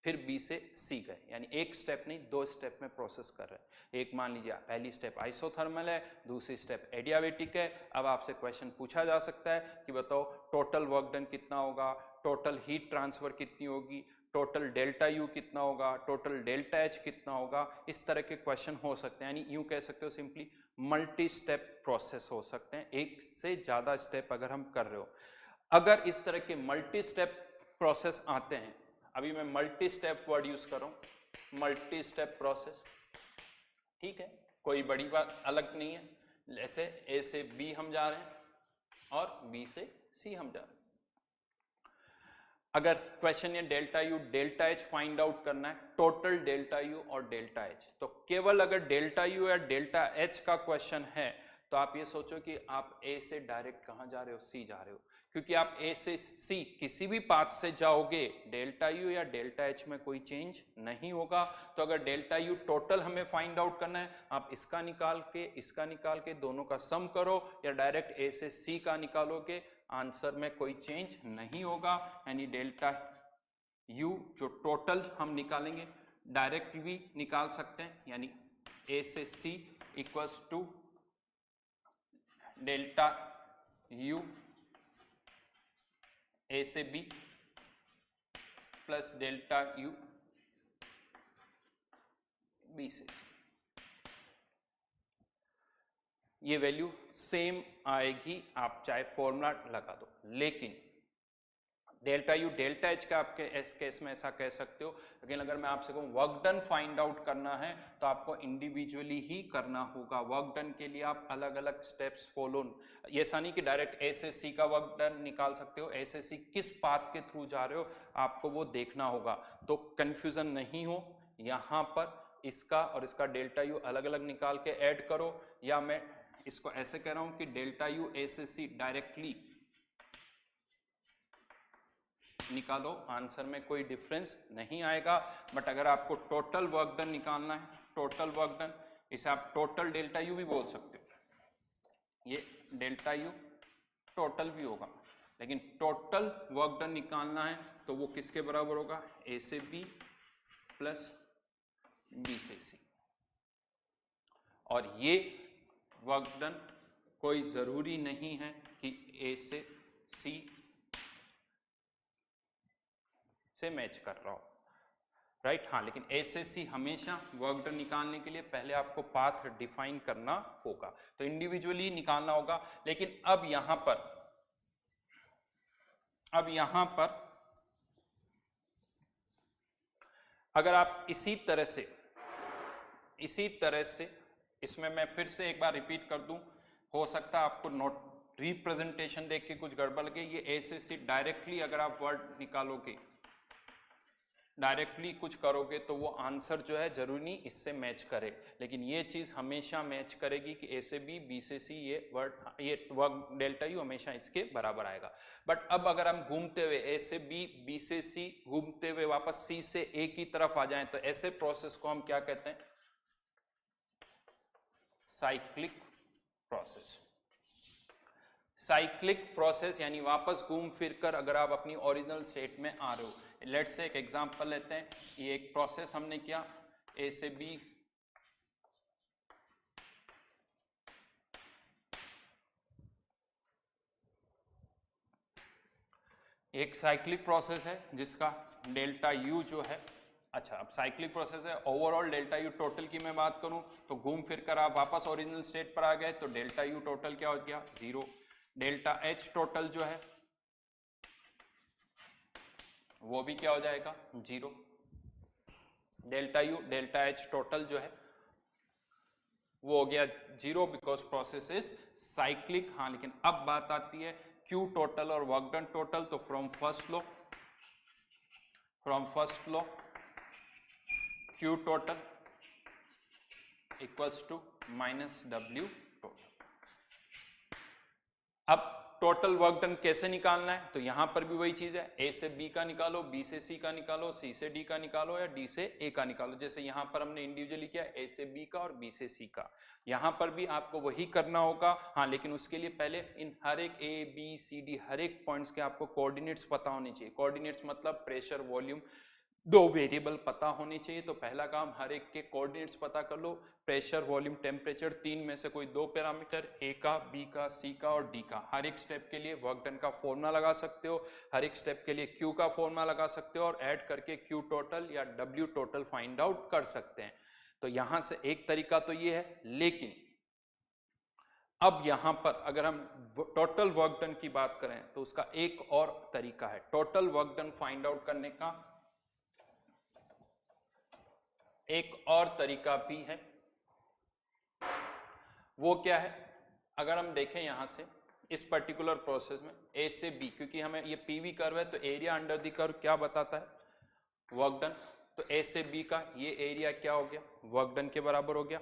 फिर बी से सी गए, यानी एक स्टेप नहीं दो स्टेप में प्रोसेस कर रहे हैं। एक मान लीजिए पहली स्टेप आइसोथर्मल है, दूसरी स्टेप एडियाबेटिक है। अब आपसे क्वेश्चन पूछा जा सकता है कि बताओ टोटल वर्क डन कितना होगा, टोटल हीट ट्रांसफर कितनी होगी, टोटल डेल्टा यू कितना होगा, टोटल डेल्टा एच कितना होगा। इस तरह के क्वेश्चन हो सकते हैं, यानी यूं कह सकते हो सिंपली मल्टी स्टेप प्रोसेस हो सकते हैं, एक से ज्यादा स्टेप अगर हम कर रहे हो। अगर इस तरह के मल्टी स्टेप प्रोसेस आते हैं, अभी मैं मल्टी स्टेप वर्ड यूज कर रहा हूं, मल्टी स्टेप प्रोसेस, ठीक है, कोई बड़ी बात अलग नहीं है। जैसे ए से बी हम जा रहे हैं और बी से सी हम जा रहे हैं। अगर क्वेश्चन ये delta U delta H find out करना है, टोटल डेल्टा यू और डेल्टा एच, तो केवल अगर डेल्टा यू या डेल्टा एच का क्वेश्चन है तो आप ये सोचो कि आप ए से डायरेक्ट कहां जा रहे हो, सी जा रहे हो, क्योंकि आप ए से सी किसी भी पाथ से जाओगे डेल्टा यू या डेल्टा एच में कोई चेंज नहीं होगा। तो अगर डेल्टा यू टोटल हमें फाइंड आउट करना है, आप इसका निकाल के दोनों का सम करो, या डायरेक्ट ए से सी का निकालोगे, आंसर में कोई चेंज नहीं होगा, यानी डेल्टा यू जो टोटल हम निकालेंगे डायरेक्ट भी निकाल सकते हैं, यानी ए से C equals to delta U A से B plus delta U B से सी। ये वैल्यू सेम आएगी, आप चाहे फॉर्मूला लगा दो, लेकिन डेल्टा यू डेल्टा एच का आपके इस केस में ऐसा कह सकते हो। लेकिन अगर मैं आपसे कहूँ वर्क डन फाइंड आउट करना है तो आपको इंडिविजुअली ही करना होगा। वर्क डन के लिए आप अलग अलग स्टेप्स फॉलो, ये ऐसा नहीं कि डायरेक्ट ए से सी का वर्क डन निकाल सकते हो, ए से सी किस पाथ के थ्रू जा रहे हो आपको वो देखना होगा। तो कंफ्यूजन नहीं हो, यहाँ पर इसका और इसका डेल्टा यू अलग अलग निकाल के ऐड करो, या मैं इसको ऐसे कह रहा हूं कि डेल्टा यू ए से सी डायरेक्टली निकालो, आंसर में कोई डिफरेंस नहीं आएगा। बट अगर आपको टोटल वर्क डन निकालना है, टोटल वर्क डन, इसे आप टोटल डेल्टा यू भी बोल सकते हो, ये डेल्टा यू टोटल भी होगा, लेकिन टोटल वर्क डन निकालना है तो वो किसके बराबर होगा, ए से बी प्लस बी से सी। और ये वर्क डन कोई जरूरी नहीं है कि ए से सी से मैच कर रहा हो, राइट। हाँ, लेकिन ए से सी हमेशा वर्क डन निकालने के लिए पहले आपको पाथ डिफाइन करना होगा, तो इंडिविजुअली निकालना होगा। लेकिन अब यहां पर अगर आप इसी तरह से इसमें मैं फिर से एक बार रिपीट कर दूं, हो सकता है आपको नोट रिप्रेजेंटेशन देख के कुछ गड़बड़ लगे। ये ए से सी डायरेक्टली अगर आप वर्ड निकालोगे, डायरेक्टली कुछ करोगे तो वो आंसर जो है जरूरी नहीं इससे मैच करे, लेकिन ये चीज हमेशा मैच करेगी कि ए से बी, बी से सी, ये वर्क डेल्टा यू हमेशा इसके बराबर आएगा। बट अब अगर हम घूमते हुए ए से बी, बी से सी, घूमते हुए वापस सी से ए की तरफ आ जाएं तो ऐसे प्रोसेस को हम क्या कहते हैं, साइक्लिक प्रोसेस। साइक्लिक प्रोसेस यानी वापस घूम फिर कर अगर आप अपनी ओरिजिनल स्टेट में आ रहे हो। लेट्स से एक एग्जांपल लेते हैं, ये एक प्रोसेस हमने किया, ए से बी एक साइक्लिक प्रोसेस है जिसका डेल्टा यू जो है, अच्छा अब साइक्लिक प्रोसेस है, ओवरऑल डेल्टा यू टोटल की मैं बात करूं तो घूम फिर कर आप वापस ओरिजिनल स्टेट पर आ गए तो डेल्टा यू टोटल क्या हो गया, 0। डेल्टा एच टोटल जो है वो भी क्या हो जाएगा, 0। Delta U delta H total जो है वो हो गया 0 बिकॉज प्रोसेस इज साइक्लिक। हाँ, लेकिन अब बात आती है क्यू टोटल और वर्क डन टोटल, तो from first law Q total equals to minus W total. अब टोटल वर्क डन कैसे निकालना है, तो यहां पर भी वही चीज है, ए से बी का निकालो, बी से सी का निकालो, सी से डी का निकालो या डी से ए का निकालो। जैसे यहां पर हमने इंडिविजुअली किया ए से बी का और बी से सी का, यहां पर भी आपको वही करना होगा। हाँ, लेकिन उसके लिए पहले इन हर एक ए बी सी डी हर एक पॉइंट्स के आपको कोऑर्डिनेट्स पता होने चाहिए। कोऑर्डिनेट्स मतलब प्रेशर, वॉल्यूम, 2 वेरिएबल पता होने चाहिए। तो पहला काम हर एक के कोऑर्डिनेट्स पता कर लो, प्रेशर, वॉल्यूम, टेम्परेचर, 3 में से कोई 2 पैरामीटर, ए का, बी का, सी का और डी का। हर एक स्टेप के लिए वर्क डन का फॉर्मूला लगा सकते हो, हर एक स्टेप के लिए क्यू का फॉर्मूला लगा सकते हो और ऐड करके क्यू टोटल या डब्ल्यू टोटल फाइंड आउट कर सकते हैं। तो यहां से एक तरीका तो ये है, लेकिन अब यहां पर अगर हम टोटल वर्क डन की बात करें तो उसका एक और तरीका है। Total work done find out करने का एक और तरीका भी है, वो क्या है, अगर हम देखें यहां से इस पर्टिकुलर प्रोसेस में ए से बी, क्योंकि हमें ये पीवी कर्व है तो एरिया अंडर द कर्व क्या बताता है, वर्क डन। तो ए से बी का ये एरिया क्या हो गया, वर्क डन के बराबर हो गया।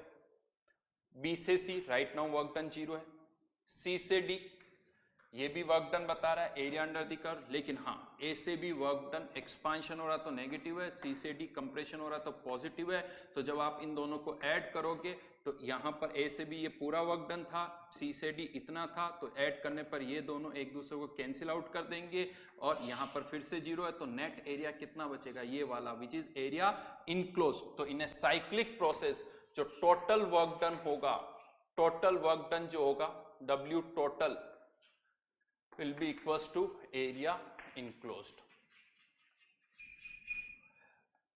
बी से सी राइट नाउ वर्क डन 0 है। सी से डी ये भी वर्क डन बता रहा है एरिया अंडर द कर्व, लेकिन हाँ ए से बी वर्क डन एक्सपांशन हो रहा तो नेगेटिव है, सी से डी कंप्रेशन हो रहा तो पॉजिटिव है। तो जब आप इन दोनों को ऐड करोगे तो यहाँ पर ए से बी ये पूरा वर्क डन था, सी से डी इतना था, तो ऐड करने पर ये दोनों एक दूसरे को कैंसिल आउट कर देंगे और यहाँ पर फिर से जीरो है, तो नेट एरिया कितना बचेगा, ये वाला, विच इज एरिया इनक्लोज। तो इन ए साइक्लिक प्रोसेस जो टोटल वर्क डन होगा, टोटल वर्क डन जो होगा W total will be equals to area enclosed।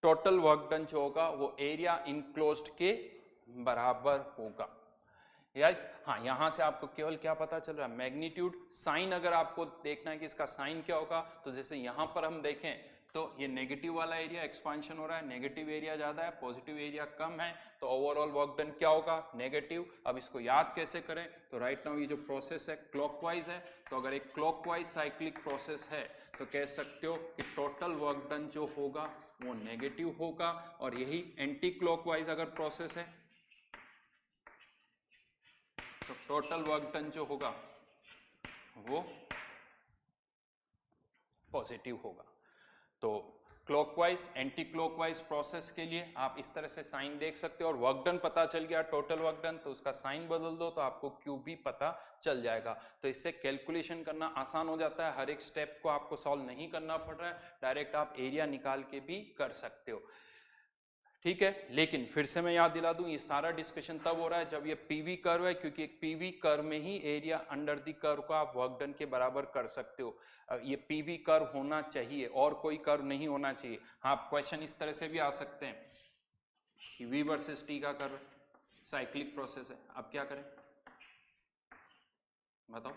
Total work done जो होगा वो एरिया इनक्लोज्ड के बराबर होगा। यस, हाँ, यहां से आपको केवल क्या पता चल रहा है, मैग्नीट्यूड। साइन अगर आपको देखना है कि इसका साइन क्या होगा, तो जैसे यहां पर हम देखें तो ये नेगेटिव वाला एरिया एक्सपांशन हो रहा है, नेगेटिव एरिया ज्यादा है, पॉजिटिव एरिया कम है, तो ओवरऑल वर्क डन क्या होगा, नेगेटिव। अब इसको याद कैसे करें, तो राइट नाउ ये जो प्रोसेस है क्लॉकवाइज है, तो अगर एक क्लॉकवाइज साइक्लिक प्रोसेस है तो कह सकते हो कि टोटल वर्क डन जो होगा वो नेगेटिव होगा। और यही एंटी क्लॉकवाइज अगर प्रोसेस है तो टोटल वर्क डन जो होगा वो पॉजिटिव होगा। तो क्लॉकवाइज एंटी क्लॉकवाइज प्रोसेस के लिए आप इस तरह से साइन देख सकते हो, और वर्क डन पता चल गया टोटल वर्क डन, तो उसका साइन बदल दो तो आपको क्यू भी पता चल जाएगा। तो इससे कैलकुलेशन करना आसान हो जाता है, हर एक स्टेप को आपको सॉल्व नहीं करना पड़ रहा है, डायरेक्ट आप एरिया निकाल के भी कर सकते हो। ठीक है, लेकिन फिर से मैं याद दिला दूं, ये सारा डिस्कशन तब हो रहा है जब ये पीवी कर्व है, क्योंकि एक पीवी कर्व में ही एरिया अंडर द कर्व को आप वर्क डन के बराबर कर सकते हो। ये पीवी कर्व होना चाहिए और कोई कर्व नहीं होना चाहिए। हाँ, क्वेश्चन इस तरह से भी आ सकते हैं कि वी वर्सेस टी का कर्व साइक्लिक प्रोसेस है, अब क्या करें बताओ।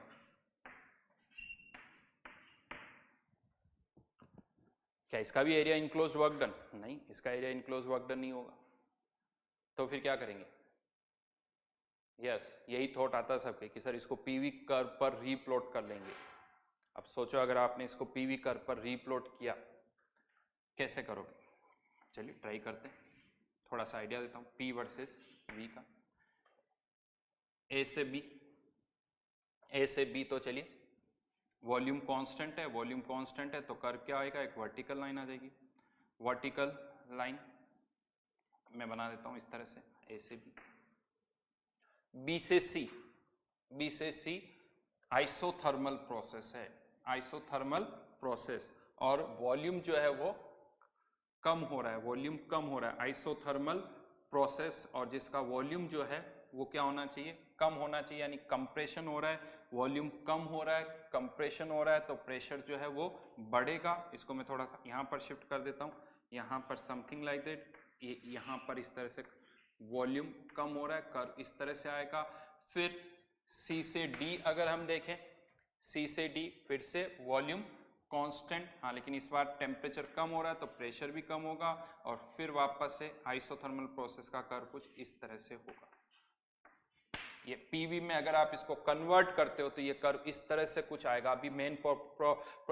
क्या इसका भी एरिया इनक्लोज वर्क डन? नहीं, इसका एरिया इनक्लोज वर्क डन नहीं होगा, तो फिर क्या करेंगे। यस, यही थॉट आता है सबके कि सर इसको पीवी कर्व पर रीप्लॉट कर लेंगे। अब सोचो अगर आपने इसको पीवी कर्व पर रीप्लॉट किया, कैसे करोगे, चलिए ट्राई करते हैं, थोड़ा सा आइडिया देता हूँ। पी वर्सेस वी का, ए से बी, तो चलिए वॉल्यूम कांस्टेंट है, वॉल्यूम कांस्टेंट है तो कर्व क्या आएगा, एक वर्टिकल लाइन आ जाएगी। वर्टिकल लाइन मैं बना देता हूं इस तरह से, ए से बी, बी से सी आइसोथर्मल प्रोसेस है, आइसोथर्मल प्रोसेस, और वॉल्यूम जो है वो कम हो रहा है, वॉल्यूम कम हो रहा है, आइसोथर्मल प्रोसेस, और जिसका वॉल्यूम जो है वो क्या होना चाहिए, कम होना चाहिए, यानी कंप्रेशन हो रहा है, वॉल्यूम कम हो रहा है, कंप्रेशन हो रहा है, तो प्रेशर जो है वो बढ़ेगा। इसको मैं थोड़ा सा यहाँ पर शिफ्ट कर देता हूँ, यहाँ पर समथिंग लाइक दैट, यहाँ पर इस तरह से वॉल्यूम कम हो रहा है, कर्व इस तरह से आएगा। फिर सी से डी अगर हम देखें, सी से डी फिर से वॉल्यूम कांस्टेंट, हाँ, लेकिन इस बार टेम्परेचर कम हो रहा है तो प्रेशर भी कम होगा, और फिर वापस से आइसोथर्मल प्रोसेस का कर्व कुछ इस तरह से होगा। ये पीवी में अगर आप इसको कन्वर्ट करते हो तो ये कर्व इस तरह से कुछ आएगा। अभी मेन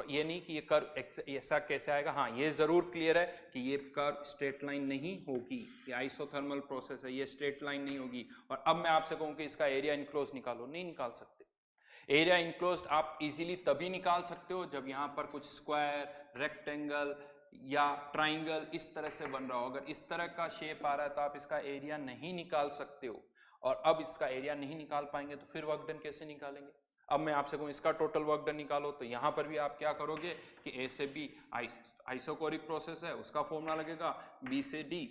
ये नहीं कि ये कर्व ऐसा कैसे आएगा, हाँ ये जरूर क्लियर है कि ये कर्व स्ट्रेट लाइन नहीं होगी, ये आइसोथर्मल प्रोसेस है, ये स्ट्रेट लाइन नहीं होगी। और अब मैं आपसे कहूँ कि इसका एरिया इनक्लोज निकालो, नहीं निकाल सकते। एरिया इनक्लोज आप इजीली तभी निकाल सकते हो जब यहाँ पर कुछ स्क्वायर, रेक्टेंगल या ट्राइंगल इस तरह से बन रहा हो। अगर इस तरह का शेप आ रहा है तो आप इसका एरिया नहीं निकाल सकते हो, और अब इसका एरिया नहीं निकाल पाएंगे तो फिर वर्क डन कैसे निकालेंगे। अब मैं आपसे कहूँ इसका टोटल वर्क डन निकालो, तो यहाँ पर भी आप क्या करोगे कि ए से बी आइसोकोरिक प्रोसेस है, उसका फॉर्मूला लगेगा, बी से डी,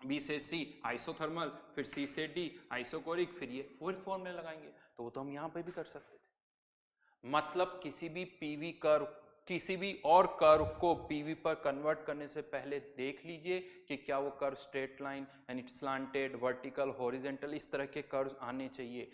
बी से सी आइसोथर्मल, फिर सी से डी आइसोकोरिक, फिर ये फोर फॉर्मूले लगाएंगे। तो वो तो हम यहाँ पे भी कर सकते थे। मतलब किसी भी पीवी कर्व, किसी भी और कर्व को पीवी पर कन्वर्ट करने से पहले देख लीजिए कि क्या वो कर्व स्ट्रेट लाइन यानी स्लांटेड, वर्टिकल, हॉरिजेंटल इस तरह के कर्व्स आने चाहिए,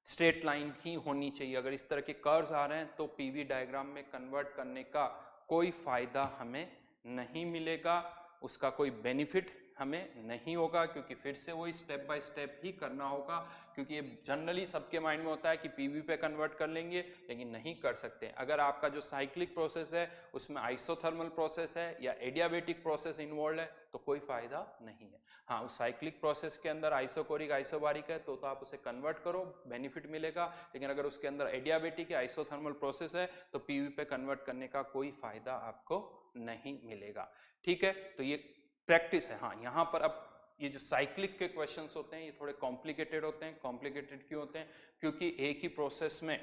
स्ट्रेट लाइन ही होनी चाहिए। अगर इस तरह के कर्व्स आ रहे हैं तो पीवी डायग्राम में कन्वर्ट करने का कोई फायदा हमें नहीं मिलेगा, उसका कोई बेनिफिट हमें नहीं होगा, क्योंकि फिर से वही स्टेप बाय स्टेप ही करना होगा, क्योंकि ये जनरली सबके माइंड में होता है कि पीवी पे कन्वर्ट कर लेंगे, लेकिन नहीं कर सकते। अगर आपका जो साइक्लिक प्रोसेस है उसमें आइसोथर्मल प्रोसेस है या एडियाबेटिक प्रोसेस इन्वॉल्व है तो कोई फायदा नहीं है। हाँ, उस साइक्लिक प्रोसेस के अंदर आइसोकोरिक आइसोबारिक है तो आप उसे कन्वर्ट करो, बेनिफिट मिलेगा। लेकिन अगर उसके अंदर एडियाबेटिक या आइसोथर्मल प्रोसेस है तो पीवी पे कन्वर्ट करने का कोई फायदा आपको नहीं मिलेगा। ठीक है, तो ये प्रैक्टिस है। हाँ, यहाँ पर अब ये जो साइक्लिक के क्वेश्चंस होते हैं ये थोड़े कॉम्प्लिकेटेड होते हैं। कॉम्प्लिकेटेड क्यों होते हैं? क्योंकि एक ही प्रोसेस में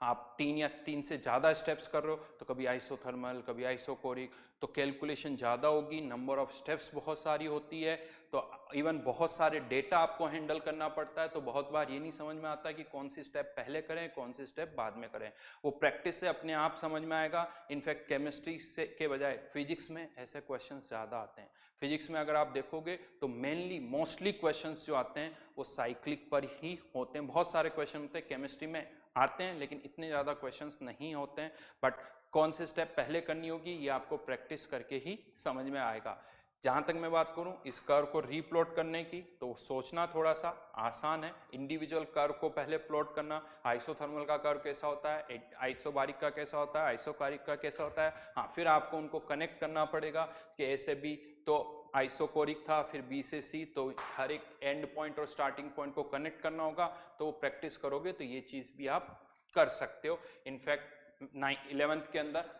आप 3 या 3 से ज़्यादा स्टेप्स कर रहे हो, तो कभी आइसोथर्मल कभी आइसोकोरिक, तो कैलकुलेशन ज़्यादा होगी, नंबर ऑफ स्टेप्स बहुत सारी होती है, तो इवन बहुत सारे डेटा आपको हैंडल करना पड़ता है। तो बहुत बार ये नहीं समझ में आता कि कौन सी स्टेप पहले करें कौन सी स्टेप बाद में करें। वो प्रैक्टिस से अपने आप समझ में आएगा। इनफैक्ट केमिस्ट्री से के बजाय फिजिक्स में ऐसे क्वेश्चन ज़्यादा आते हैं। फिजिक्स में अगर आप देखोगे तो मेनली मोस्टली क्वेश्चंस जो आते हैं वो साइक्लिक पर ही होते हैं। बहुत सारे क्वेश्चन होते हैं केमिस्ट्री में आते हैं, लेकिन इतने ज़्यादा क्वेश्चंस नहीं होते हैं। बट कौन से स्टेप पहले करनी होगी ये आपको प्रैक्टिस करके ही समझ में आएगा। जहाँ तक मैं बात करूँ इस कर्व को रीप्लॉट करने की, तो सोचना थोड़ा सा आसान है। इंडिविजुअल कर्व को पहले प्लॉट करना, आइसोथर्मल का कर्व कैसा होता है, आइसोबारिक का कैसा होता है, आइसोकारिक का कैसा होता है। हाँ, फिर आपको उनको कनेक्ट करना पड़ेगा कि ऐसे भी तो आइसोकोरिक था, फिर बी से सी, तो हर एक एंड पॉइंट और स्टार्टिंग पॉइंट को कनेक्ट करना होगा। तो वो प्रैक्टिस करोगे तो ये चीज़ भी आप कर सकते हो। इनफैक्ट 11th के अंदर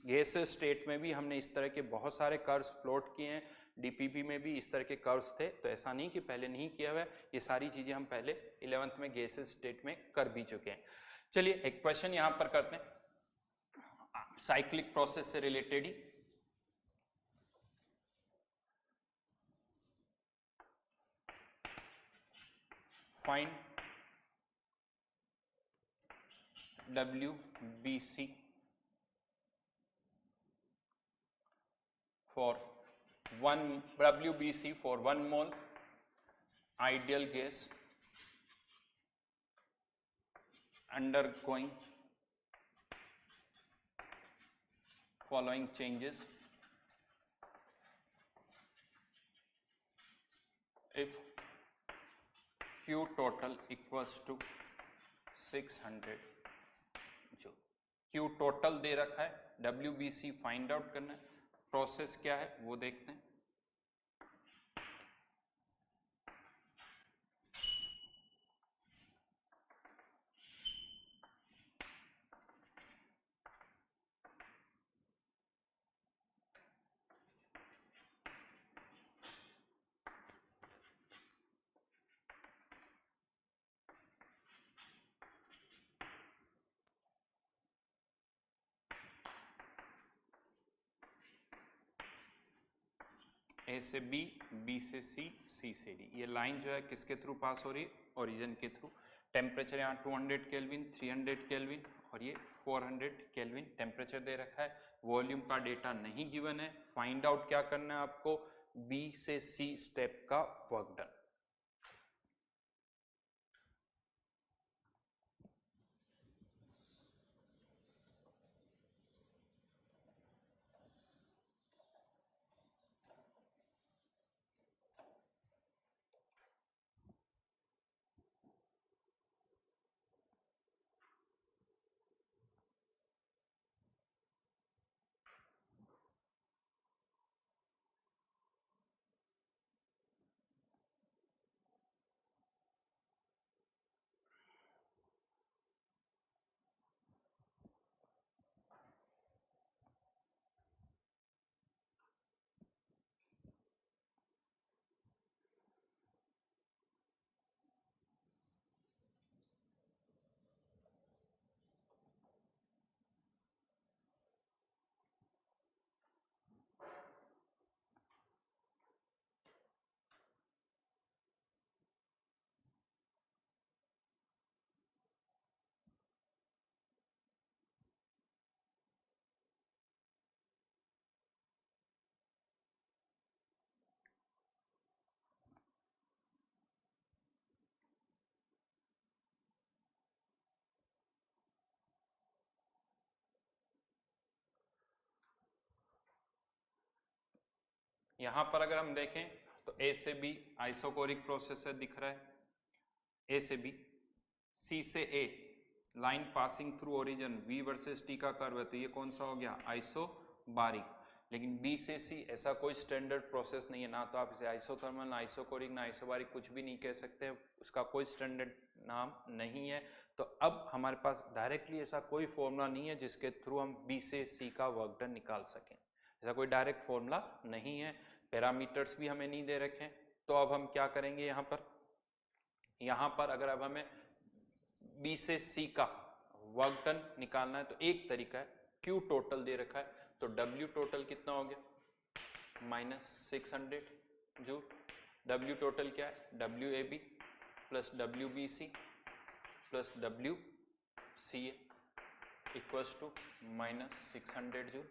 गैसेस स्टेट में भी हमने इस तरह के बहुत सारे कर्व्स प्लॉट किए हैं। डीपीपी में भी इस तरह के कर्व्स थे, तो ऐसा नहीं कि पहले नहीं किया हुआ है। ये सारी चीज़ें हम पहले 11th में गैसेस स्टेट में कर भी चुके हैं। चलिए एक क्वेश्चन यहाँ पर करते हैं साइक्लिक प्रोसेस से related he. Find WBC for 1 mole ideal gas undergoing following changes if Q total equals to 600। जो Q total दे रखा है, WBC फाइंड आउट करना है। प्रोसेस क्या है वो देखते हैं। ए से बी, बी से सी, सी से डी। ये लाइन जो है किसके थ्रू पास हो रही है? ओरिजिन के थ्रू। टेम्परेचर यहाँ 200 केल्विन, 300 केल्विन और ये 400 केल्विन टेम्परेचर दे रखा है। वॉल्यूम का डेटा नहीं गिवन है। फाइंड आउट क्या करना है आपको? बी से सी स्टेप का वर्क डन। यहां पर अगर हम देखें तो ए से बी आइसोकोरिक प्रोसेस है, दिख रहा है ए से बी, सी से A line passing through origin, V versus T का कर्व है, तो ये कौन सा हो गया आइसोबारिक। लेकिन बी से सी ऐसा कोई स्टैंडर्ड प्रोसेस नहीं है, ना तो आप इसे आइसोथर्मल, ना आइसोकोरिक, ना आइसोबारिक कुछ भी नहीं कह सकते, उसका कोई स्टैंडर्ड नाम नहीं है। तो अब हमारे पास डायरेक्टली ऐसा कोई फॉर्मूला नहीं है जिसके थ्रू हम बी से सी का वर्क डन निकाल सकें, ऐसा कोई डायरेक्ट फॉर्मूला नहीं है, पैरामीटर्स भी हमें नहीं दे रखे। तो अब हम क्या करेंगे यहाँ पर अगर अब हमें बी से सी का वर्क डन निकालना है तो एक तरीका है, क्यू टोटल दे रखा है, तो डब्ल्यू टोटल कितना हो गया -600 जूल। डब्ल्यू टोटल क्या है W A B plus W B C plus W C A equals to -600 joule,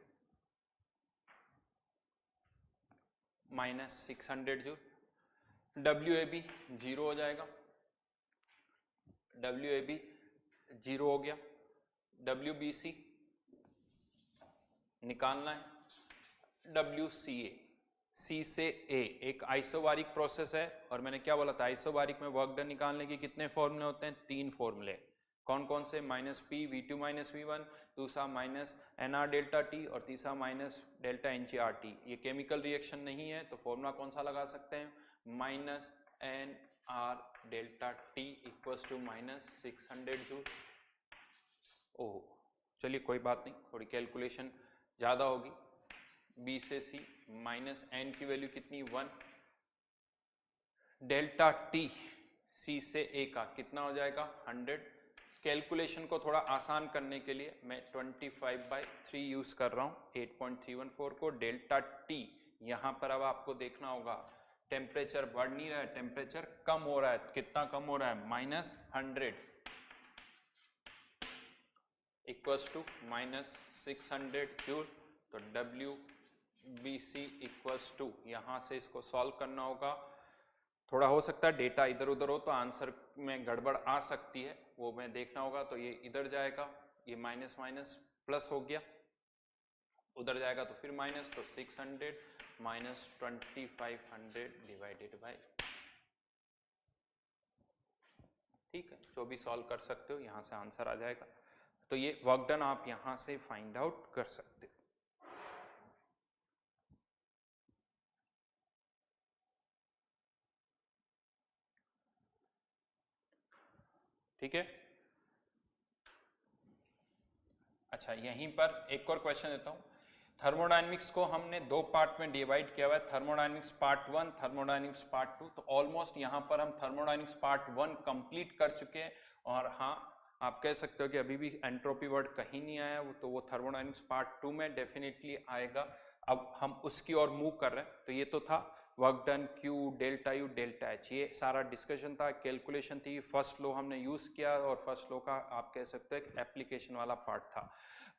-600 joule. W A B 0 हो जाएगा, डब्ल्यू ए बी 0 हो गया, डब्ल्यू बी सी निकालना है, डब्ल्यू सी ए, सी से ए एक आइसोबारिक प्रोसेस है, और मैंने क्या बोला था आइसोबारिक में वर्क डन निकालने के कितने फॉर्मूले होते हैं, 3 फॉर्मूले। कौन कौन से, -P V2 - V1, दूसरा -NR डेल्टा T और तीसरा -डेल्टा NCR T। ये केमिकल रिएक्शन नहीं है तो फॉर्मूला कौन सा लगा सकते हैं -NR delta T equals to -600 joule. ओह चलिए कोई बात नहीं, थोड़ी कैलकुलेशन ज़्यादा होगी। बी से सी -N की वैल्यू कितनी 1, डेल्टा T सी से ए का कितना हो जाएगा 100। कैलकुलेशन को थोड़ा आसान करने के लिए मैं 25/3 यूज कर रहा हूँ, 8.314 को। डेल्टा T यहाँ पर अब आपको देखना होगा टेम्परेचर बढ़ नहीं रहा है, टेम्परेचर कम हो रहा है, कितना कम हो रहा है -100 इक्वल्स टू -600 जूल। तो W B C equals to, यहाँ से इसको सॉल्व करना होगा, थोड़ा हो सकता है डेटा इधर उधर हो तो आंसर में गड़बड़ आ सकती है, वो मैं देखना होगा। तो ये इधर जाएगा, ये माइनस माइनस प्लस हो गया, उधर जाएगा तो फिर माइनस, तो 600 माइनस 2500 डिवाइडेड बाय, ठीक है, जो भी सॉल्व कर सकते हो यहाँ से आंसर आ जाएगा। तो ये वर्क डन आप यहाँ से फाइंड आउट कर सकते हो। ठीक है, अच्छा यहीं पर एक और क्वेश्चन देता हूँ। थर्मोडायनेमिक्स को हमने 2 पार्ट में डिवाइड किया हुआ है, थर्मोडायनेमिक्स पार्ट 1, थर्मोडायनेमिक्स पार्ट 2। तो ऑलमोस्ट यहाँ पर हम थर्मोडायनेमिक्स पार्ट 1 कंप्लीट कर चुके हैं, और हाँ आप कह सकते हो कि अभी भी एंट्रोपी वर्ड कहीं नहीं आया, तो वो थर्मोडायनेमिक्स पार्ट 2 में डेफिनेटली आएगा। अब हम उसकी ओर मूव कर रहे हैं। तो ये तो था work done, Q, delta U, delta H, ये सारा डिस्कशन था, कैलकुलेशन थी, फर्स्ट लॉ हमने यूज किया, और फर्स्ट लॉ का आप कह सकते हो एप्लीकेशन वाला पार्ट था।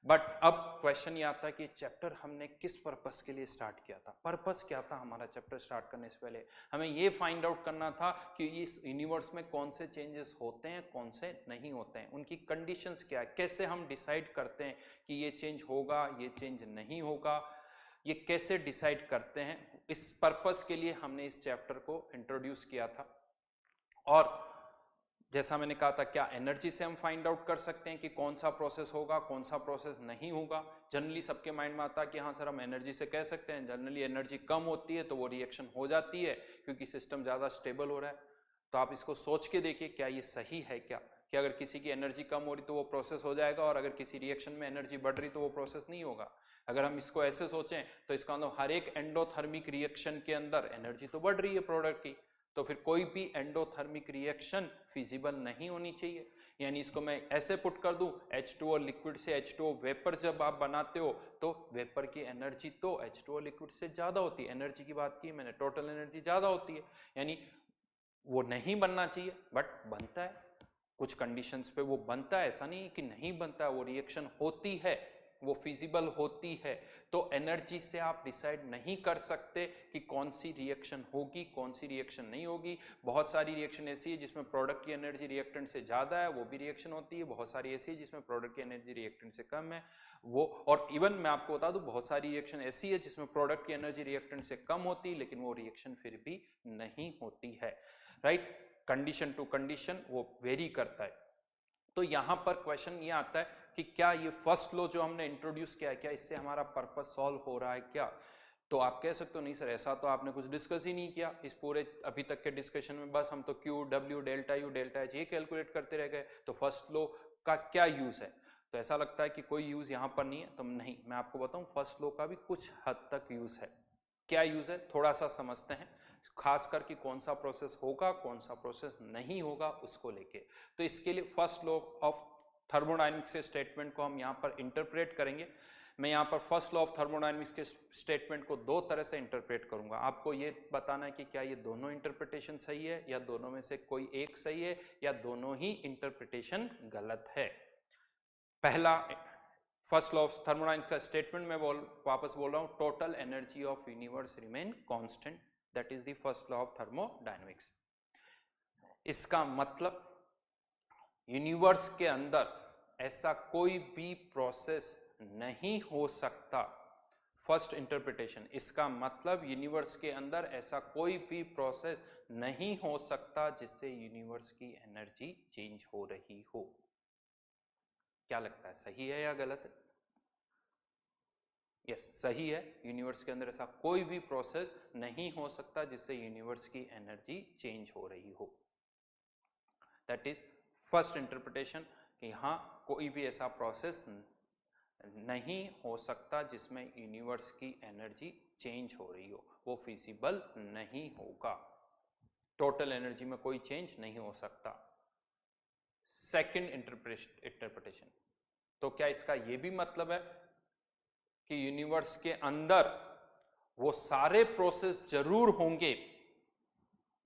बट अब क्वेश्चन ये आता है कि चैप्टर हमने किस पर्पस के लिए स्टार्ट किया था, पर्पस क्या था हमारा चैप्टर स्टार्ट करने से पहले। हमें ये फाइंड आउट करना था कि इस यूनिवर्स में कौन से चेंजेस होते हैं, कौन से नहीं होते हैं, उनकी कंडीशंस क्या है, कैसे हम डिसाइड करते हैं कि ये चेंज होगा, ये चेंज नहीं होगा, ये कैसे डिसाइड करते हैं। इस पर्पस के लिए हमने इस चैप्टर को इंट्रोड्यूस किया था। और जैसा मैंने कहा था, क्या एनर्जी से हम फाइंड आउट कर सकते हैं कि कौन सा प्रोसेस होगा, कौन सा प्रोसेस नहीं होगा। जनरली सबके माइंड में आता है कि हाँ सर हम एनर्जी से कह सकते हैं, जनरली एनर्जी कम होती है तो वो रिएक्शन हो जाती है क्योंकि सिस्टम ज़्यादा स्टेबल हो रहा है। तो आप इसको सोच के देखिए क्या ये सही है क्या, कि अगर किसी की एनर्जी कम हो रही तो वो प्रोसेस हो जाएगा, और अगर किसी रिएक्शन में एनर्जी बढ़ रही तो वो प्रोसेस नहीं होगा। अगर हम इसको ऐसे सोचें तो इसका मतलब हर एक एंडोथर्मिक रिएक्शन के अंदर एनर्जी तो बढ़ रही है प्रोडक्ट की, तो फिर कोई भी एंडोथर्मिक रिएक्शन फिजिबल नहीं होनी चाहिए। यानी इसको मैं ऐसे पुट कर दूं, H2O लिक्विड से H2O वेपर जब आप बनाते हो तो वेपर की एनर्जी तो H2O लिक्विड से ज़्यादा होती है, एनर्जी की बात की मैंने, टोटल एनर्जी ज़्यादा होती है। यानी वो नहीं बनना चाहिए बट बनता है, कुछ कंडीशंस पे वो बनता है, ऐसा नहीं कि नहीं बनता है, वो रिएक्शन होती है। वो फिजिबल होती है, तो एनर्जी से आप डिसाइड नहीं कर सकते कि कौन सी रिएक्शन होगी, कौन सी रिएक्शन नहीं होगी। बहुत सारी रिएक्शन ऐसी है जिसमें प्रोडक्ट की एनर्जी रिएक्टेंट से ज़्यादा है, वो भी रिएक्शन होती है। बहुत सारी ऐसी है जिसमें प्रोडक्ट की एनर्जी रिएक्टेंट से कम है, वो। और इवन मैं आपको बता दूं, बहुत सारी रिएक्शन ऐसी है जिसमें प्रोडक्ट की एनर्जी रिएक्टेंट से कम होती है, लेकिन वो रिएक्शन फिर भी नहीं होती है, राइट। कंडीशन टू कंडीशन वो वेरी करता है। तो यहां पर क्वेश्चन ये आता है कि क्या ये फर्स्ट लॉ जो हमने इंट्रोड्यूस किया है, क्या इससे हमारा पर्पस सॉल्व हो रहा है क्या? तो आप कह सकते हो नहीं सर, ऐसा तो आपने कुछ डिस्कस ही नहीं किया इस पूरे अभी तक के डिस्कशन में, बस हम तो Q W delta U delta H ये कैलकुलेट करते रह गए, तो फर्स्ट लॉ का क्या यूज है? तो ऐसा लगता है कि कोई यूज यहां पर नहीं है, तो नहीं, मैं आपको बताऊं फर्स्ट लॉ का भी कुछ हद तक यूज है। क्या यूज है थोड़ा सा समझते हैं, खासकर कि कौन सा प्रोसेस होगा कौन सा प्रोसेस नहीं होगा उसको लेके। तो इसके लिए फर्स्ट लॉ ऑफ थर्मोडायनेमिक्स के स्टेटमेंट को हम यहाँ पर इंटरप्रेट करेंगे। मैं यहाँ पर फर्स्ट लॉ ऑफ थर्मोडायनेमिक्स के स्टेटमेंट को दो तरह से इंटरप्रेट करूंगा। आपको ये बताना है कि क्या ये दोनों इंटरप्रिटेशन सही है या दोनों में से कोई एक सही है या दोनों ही इंटरप्रिटेशन गलत है। पहला फर्स्ट लॉ ऑफ थर्मोडायनेमिक्स का स्टेटमेंट में वापस बोल रहा हूं, total energy of universe remain constant, that is the first law of thermodynamics. इसका मतलब यूनिवर्स के अंदर ऐसा कोई भी प्रोसेस नहीं हो सकता, फर्स्ट इंटरप्रिटेशन, इसका मतलब यूनिवर्स के अंदर ऐसा कोई भी प्रोसेस नहीं हो सकता जिससे यूनिवर्स की एनर्जी चेंज हो रही हो। क्या लगता है, सही है या गलत है? यस, सही है। यूनिवर्स के अंदर ऐसा कोई भी प्रोसेस नहीं हो सकता जिससे यूनिवर्स की एनर्जी चेंज हो रही हो। दैट इज फर्स्ट इंटरप्रिटेशन कि हाँ, कोई भी ऐसा प्रोसेस नहीं हो सकता जिसमें यूनिवर्स की एनर्जी चेंज हो रही हो, वो फिजिबल नहीं होगा। टोटल एनर्जी में कोई चेंज नहीं हो सकता। सेकंड इंटरप्रिटेशन, तो क्या इसका यह भी मतलब है कि यूनिवर्स के अंदर वो सारे प्रोसेस जरूर होंगे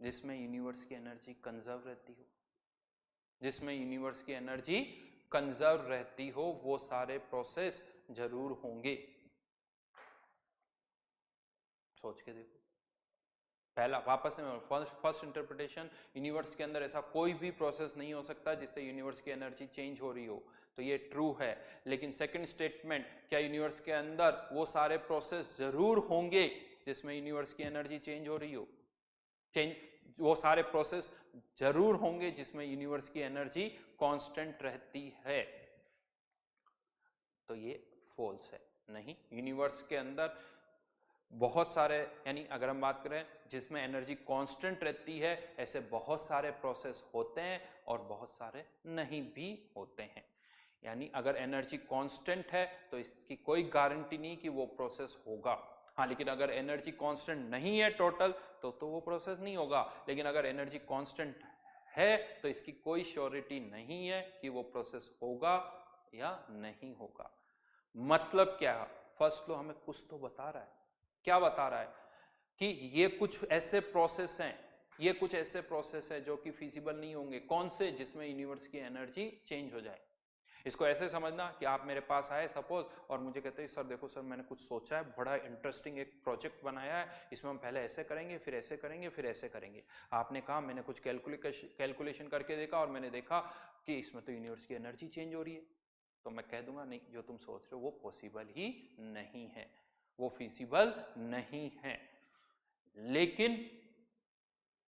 जिसमें यूनिवर्स की एनर्जी कंजर्व रहती हो, जिसमें यूनिवर्स की एनर्जी कंजर्व रहती हो, वो सारे प्रोसेस जरूर होंगे? सोच के देखो। पहला वापस से फर्स्ट इंटरप्रिटेशन, यूनिवर्स के अंदर ऐसा कोई भी प्रोसेस नहीं हो सकता जिससे यूनिवर्स की एनर्जी चेंज हो रही हो, तो ये ट्रू है। लेकिन सेकंड स्टेटमेंट, क्या यूनिवर्स के अंदर वो सारे प्रोसेस जरूर होंगे जिसमें यूनिवर्स की एनर्जी चेंज हो रही हो, वो सारे प्रोसेस जरूर होंगे जिसमें यूनिवर्स की एनर्जी कांस्टेंट रहती है, तो ये फॉल्स है। नहीं, यूनिवर्स के अंदर बहुत सारे, यानी अगर हम बात करें जिसमें एनर्जी कांस्टेंट रहती है, ऐसे बहुत सारे प्रोसेस होते हैं और बहुत सारे नहीं भी होते हैं। यानी अगर एनर्जी कांस्टेंट है तो इसकी कोई गारंटी नहीं कि वो प्रोसेस होगा। हाँ, लेकिन अगर एनर्जी कांस्टेंट नहीं है टोटल तो वो प्रोसेस नहीं होगा। लेकिन अगर एनर्जी कांस्टेंट है तो इसकी कोई श्योरिटी नहीं है कि वो प्रोसेस होगा या नहीं होगा। मतलब क्या है, फर्स्ट लॉ हमें कुछ तो बता रहा है। क्या बता रहा है? कि ये कुछ ऐसे प्रोसेस हैं, ये कुछ ऐसे प्रोसेस है जो कि फिजिबल नहीं होंगे। कौन से? जिसमें यूनिवर्स की एनर्जी चेंज हो जाए। इसको ऐसे समझना कि आप मेरे पास आए सपोज और मुझे कहते हैं सर देखो सर, मैंने कुछ सोचा है, बड़ा इंटरेस्टिंग एक प्रोजेक्ट बनाया है, इसमें हम पहले ऐसे करेंगे फिर ऐसे करेंगे फिर ऐसे करेंगे। आपने कहा, मैंने कुछ कैलकुलेशन करके देखा और मैंने देखा कि इसमें तो यूनिवर्स की एनर्जी चेंज हो रही है। तो मैं कह दूंगा नहीं, जो तुम सोच रहे हो वो पॉसिबल ही नहीं है, वो फिजिबल नहीं है। लेकिन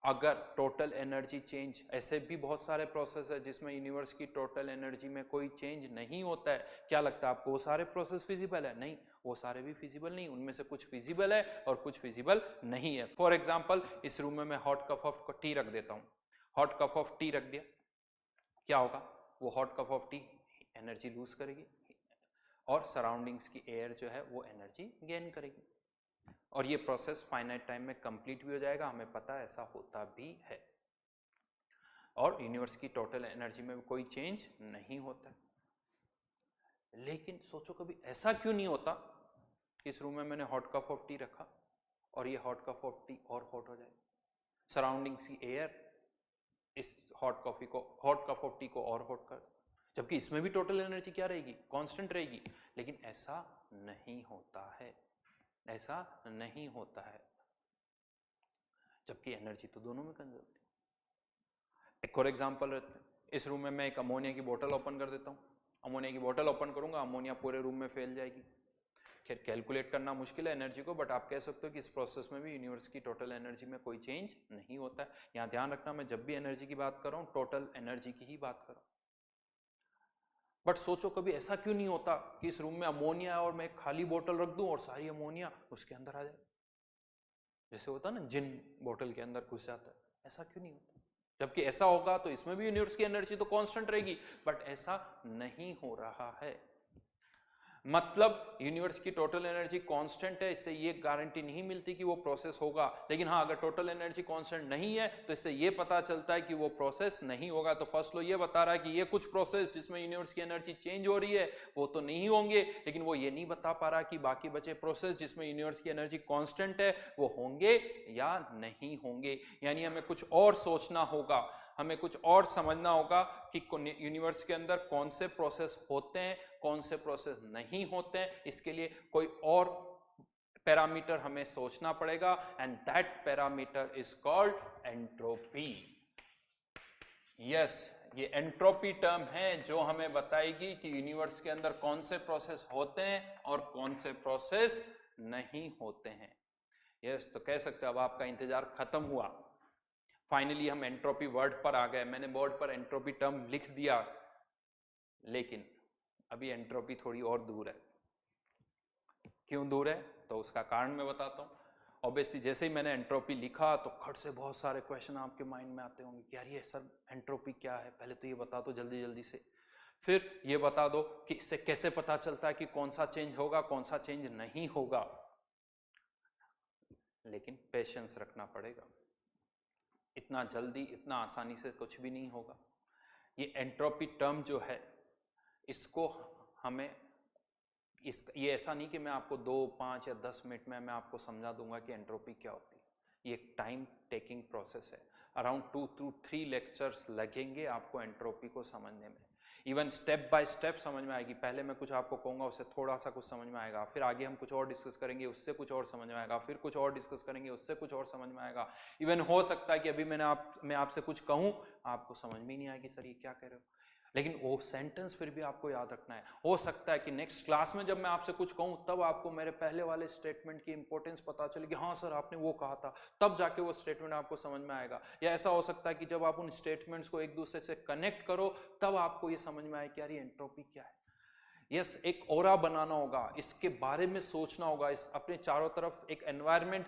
अगर टोटल एनर्जी चेंज, ऐसे भी बहुत सारे प्रोसेस है जिसमें यूनिवर्स की टोटल एनर्जी में कोई चेंज नहीं होता है, क्या लगता है आपको वो सारे प्रोसेस फिजिबल है? नहीं, वो सारे भी फिजिबल नहीं, उनमें से कुछ फिजिबल है और कुछ फिजिबल नहीं है। फॉर एग्जांपल, इस रूम में मैं हॉट कप ऑफ टी रख देता हूं, हॉट कप ऑफ टी रख दिया, क्या होगा? वो hot cup of T energy lose करेगी और सराउंडिंग्स की एयर जो है वो एनर्जी गेन करेगी, और ये प्रोसेस फाइनाइट टाइम में कंप्लीट भी हो जाएगा। हमें पता है ऐसा होता भी है, और यूनिवर्स की टोटल एनर्जी में कोई चेंज नहीं होता। लेकिन सोचो कभी ऐसा क्यों नहीं होता कि इस रूम में मैंने हॉट कप ऑफ टी रखा और ये हॉट कप ऑफ टी और हॉट हो जाए, सराउंडिंग्स की एयर इस हॉट कप ऑफ टी को और हॉट कर, जबकि इसमें भी टोटल एनर्जी क्या रहेगी, कांस्टेंट रहेगी। लेकिन ऐसा नहीं होता है, ऐसा नहीं होता है, जबकि एनर्जी तो दोनों में कंजर्व है। एक और एग्जांपल लेते हैं। इस रूम में मैं एक अमोनिया की बोतल ओपन कर देता हूँ, अमोनिया की बोतल ओपन करूंगा, अमोनिया पूरे रूम में फैल जाएगी। खैर कैलकुलेट करना मुश्किल है एनर्जी को, बट आप कह सकते हो कि इस प्रोसेस में भी यूनिवर्स की टोटल एनर्जी में कोई चेंज नहीं होता है। यहाँ ध्यान रखना, मैं जब भी एनर्जी की बात कर रहा हूँ टोटल एनर्जी की ही बात कर रहा हूँ। बट सोचो कभी ऐसा क्यों नहीं होता कि इस रूम में अमोनिया है और मैं एक खाली बोतल रख दूं और सारी अमोनिया उसके अंदर आ जाए, जैसे होता ना जिन बोतल के अंदर घुस जाता है, ऐसा क्यों नहीं होता? जबकि ऐसा होगा तो इसमें भी यूनिवर्स की एनर्जी तो कांस्टेंट रहेगी, बट ऐसा नहीं हो रहा है। मतलब यूनिवर्स की टोटल एनर्जी कांस्टेंट है, इससे ये गारंटी नहीं मिलती कि वो प्रोसेस होगा। लेकिन हाँ, अगर टोटल एनर्जी कांस्टेंट नहीं है तो इससे ये पता चलता है कि वो प्रोसेस नहीं होगा। तो फर्स्ट लॉ ये बता रहा है कि ये कुछ प्रोसेस जिसमें यूनिवर्स की एनर्जी चेंज हो रही है वो तो नहीं होंगे, लेकिन वो ये नहीं बता पा रहा कि बाकी बचे प्रोसेस जिसमें यूनिवर्स की एनर्जी कांस्टेंट है वो होंगे या नहीं होंगे। यानी हमें कुछ और सोचना होगा, हमें कुछ और समझना होगा कि यूनिवर्स के अंदर कौन से प्रोसेस होते हैं, कौन से प्रोसेस नहीं होते हैं। इसके लिए कोई और पैरामीटर हमें सोचना पड़ेगा, and that parameter is called entropy. Yes, ये एंट्रोपी टर्म है जो हमें बताएगी कि यूनिवर्स के अंदर कौन से प्रोसेस होते हैं और कौन से प्रोसेस नहीं होते हैं। यस, तो कह सकते हैं अब आपका इंतजार खत्म हुआ, फाइनली हम एंट्रोपी वर्ड पर आ गए। मैंने बोर्ड पर एंट्रोपी टर्म लिख दिया, लेकिन अभी एंट्रोपी थोड़ी और दूर है। क्यों दूर है तो उसका कारण मैं बताता हूँ। ऑब्वियसली जैसे ही मैंने एंट्रोपी लिखा तो खट से बहुत सारे क्वेश्चन आपके माइंड में आते होंगे कि यार ये सर एंट्रोपी क्या है, पहले तो ये बता दो जल्दी जल्दी से, फिर ये बता दो कि इससे कैसे पता चलता है कि कौन सा चेंज होगा कौन सा चेंज नहीं होगा। लेकिन पेशेंस रखना पड़ेगा, इतना जल्दी इतना आसानी से कुछ भी नहीं होगा। ये एंट्रोपी टर्म जो है इसको हमें ये ऐसा नहीं कि मैं आपको 2, 5 या 10 मिनट में मैं आपको समझा दूंगा कि एंट्रोपी क्या होती है। ये एक टाइम टेकिंग प्रोसेस है, अराउंड 2 to 3 लेक्चर्स लगेंगे आपको एंट्रोपी को समझने में। इवन स्टेप बाय स्टेप समझ में आएगी। पहले मैं कुछ आपको कहूंगा उससे थोड़ा सा कुछ समझ में आएगा, फिर आगे हम कुछ और डिस्कस करेंगे उससे कुछ और समझ में आएगा, फिर कुछ और डिस्कस करेंगे उससे कुछ और समझ में आएगा। इवन हो सकता है कि अभी मैं आपसे कुछ कहूं आपको समझ में ही नहीं आएगी सर ये क्या कह रहे हो, लेकिन वो सेंटेंस फिर भी आपको याद रखना है। हो सकता है कि नेक्स्ट क्लास में जब मैं आपसे कुछ कहूं तब आपको मेरे पहले वाले स्टेटमेंट की इंपॉर्टेंस पता चले कि हाँ सर आपने वो कहा था, तब जाके वो स्टेटमेंट आपको समझ में आएगा। या ऐसा हो सकता है कि जब आप उन स्टेटमेंट्स को एक दूसरे से कनेक्ट करो तब आपको ये समझ में आए कि यार ये एंट्रोपी क्या है। यस, एक ऑरा बनाना होगा, इसके बारे में सोचना होगा, इस अपने चारों तरफ एक एनवायरनमेंट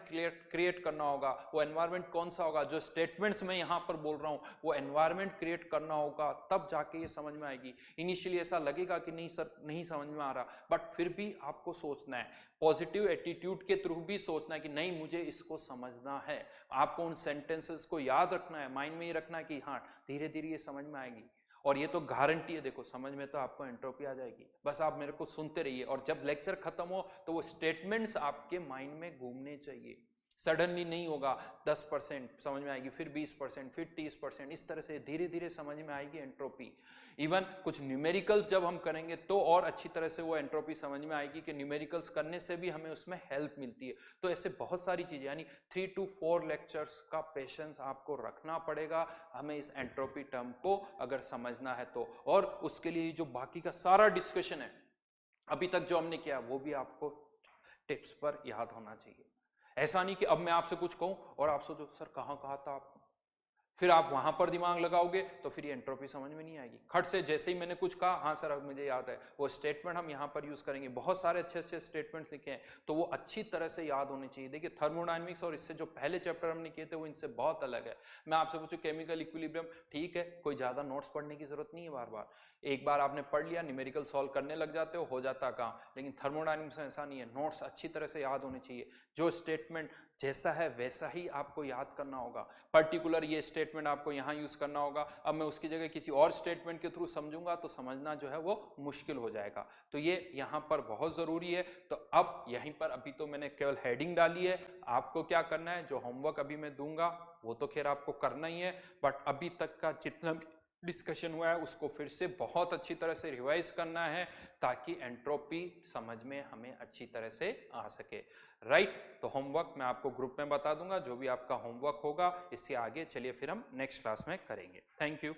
क्रिएट करना होगा। वो एनवायरनमेंट कौन सा होगा, जो स्टेटमेंट्स मैं यहाँ पर बोल रहा हूँ वो एनवायरनमेंट क्रिएट करना होगा, तब जाके ये समझ में आएगी। इनिशियली ऐसा लगेगा कि नहीं सर नहीं समझ में आ रहा, बट फिर भी आपको सोचना है, पॉजिटिव एटीट्यूड के थ्रू भी सोचना है कि नहीं मुझे इसको समझना है। आपको उन सेंटेंसेस को याद रखना है, माइंड में ये रखना है कि हाँ धीरे धीरे ये समझ में आएगी। और ये तो गारंटी है, देखो समझ में तो आपको एंट्रोपी आ जाएगी, बस आप मेरे को सुनते रहिए। और जब लेक्चर खत्म हो तो वो स्टेटमेंट्स आपके माइंड में घूमने चाहिए। सडनली नहीं होगा, 10% समझ में आएगी, फिर 20%, फिर 30%, इस तरह से धीरे धीरे समझ में आएगी एंट्रोपी। इवन कुछ न्यूमेरिकल्स जब हम करेंगे तो और अच्छी तरह से वो एंट्रोपी समझ में आएगी कि न्यूमेरिकल्स करने से भी हमें उसमें हेल्प मिलती है। तो ऐसे बहुत सारी चीजें, यानी 3 to 4 लेक्चर्स का पेशेंस आपको रखना पड़ेगा हमें इस एंट्रोपी टर्म को अगर समझना है तो। और उसके लिए जो बाकी का सारा डिस्कशन है अभी तक जो हमने किया वो भी आपको टिप्स पर याद होना चाहिए। ऐसा नहीं कि अब मैं आपसे कुछ कहूं और आप सोचो सर कहाँ कहा था आपको, फिर आप वहां पर दिमाग लगाओगे तो फिर ये एंट्रोपी समझ में नहीं आएगी। खट से जैसे ही मैंने कुछ कहा हाँ सर अब मुझे याद है, वो स्टेटमेंट हम यहाँ पर यूज करेंगे। बहुत सारे अच्छे अच्छे स्टेटमेंट्स लिखे हैं तो वो अच्छी तरह से याद होने चाहिए। देखिए थर्मोडायनेमिक्स और इससे जो पहले चैप्टर हमने किए थे वो इनसे बहुत अलग है। मैं आपसे पूछूं केमिकल इक्विलिब्रियम, ठीक है कोई ज्यादा नोट्स पढ़ने की जरूरत नहीं है, बार बार एक बार आपने पढ़ लिया न्यूमेरिकल सॉल्व करने लग जाते हो जाता काम। लेकिन थर्मोडायनेमिक्स में ऐसा नहीं है, नोट्स अच्छी तरह से याद होने चाहिए। जो स्टेटमेंट जैसा है वैसा ही आपको याद करना होगा। पर्टिकुलर ये स्टेटमेंट आपको यहाँ यूज करना होगा, अब मैं उसकी जगह किसी और स्टेटमेंट के थ्रू समझूंगा तो समझना जो है वो मुश्किल हो जाएगा। तो ये यहाँ पर बहुत जरूरी है। तो अब यहीं पर अभी तो मैंने केवल हेडिंग डाली है, आपको क्या करना है, जो होमवर्क अभी मैं दूंगा वो तो खैर आपको करना ही है, बट अभी तक का जितना डिस्कशन हुआ है उसको फिर से बहुत अच्छी तरह से रिवाइज करना है ताकि एंट्रोपी समझ में हमें अच्छी तरह से आ सके। राइट, तो होमवर्क मैं आपको ग्रुप में बता दूंगा, जो भी आपका होमवर्क होगा इससे आगे चलिए फिर हम नेक्स्ट क्लास में करेंगे। Thank you.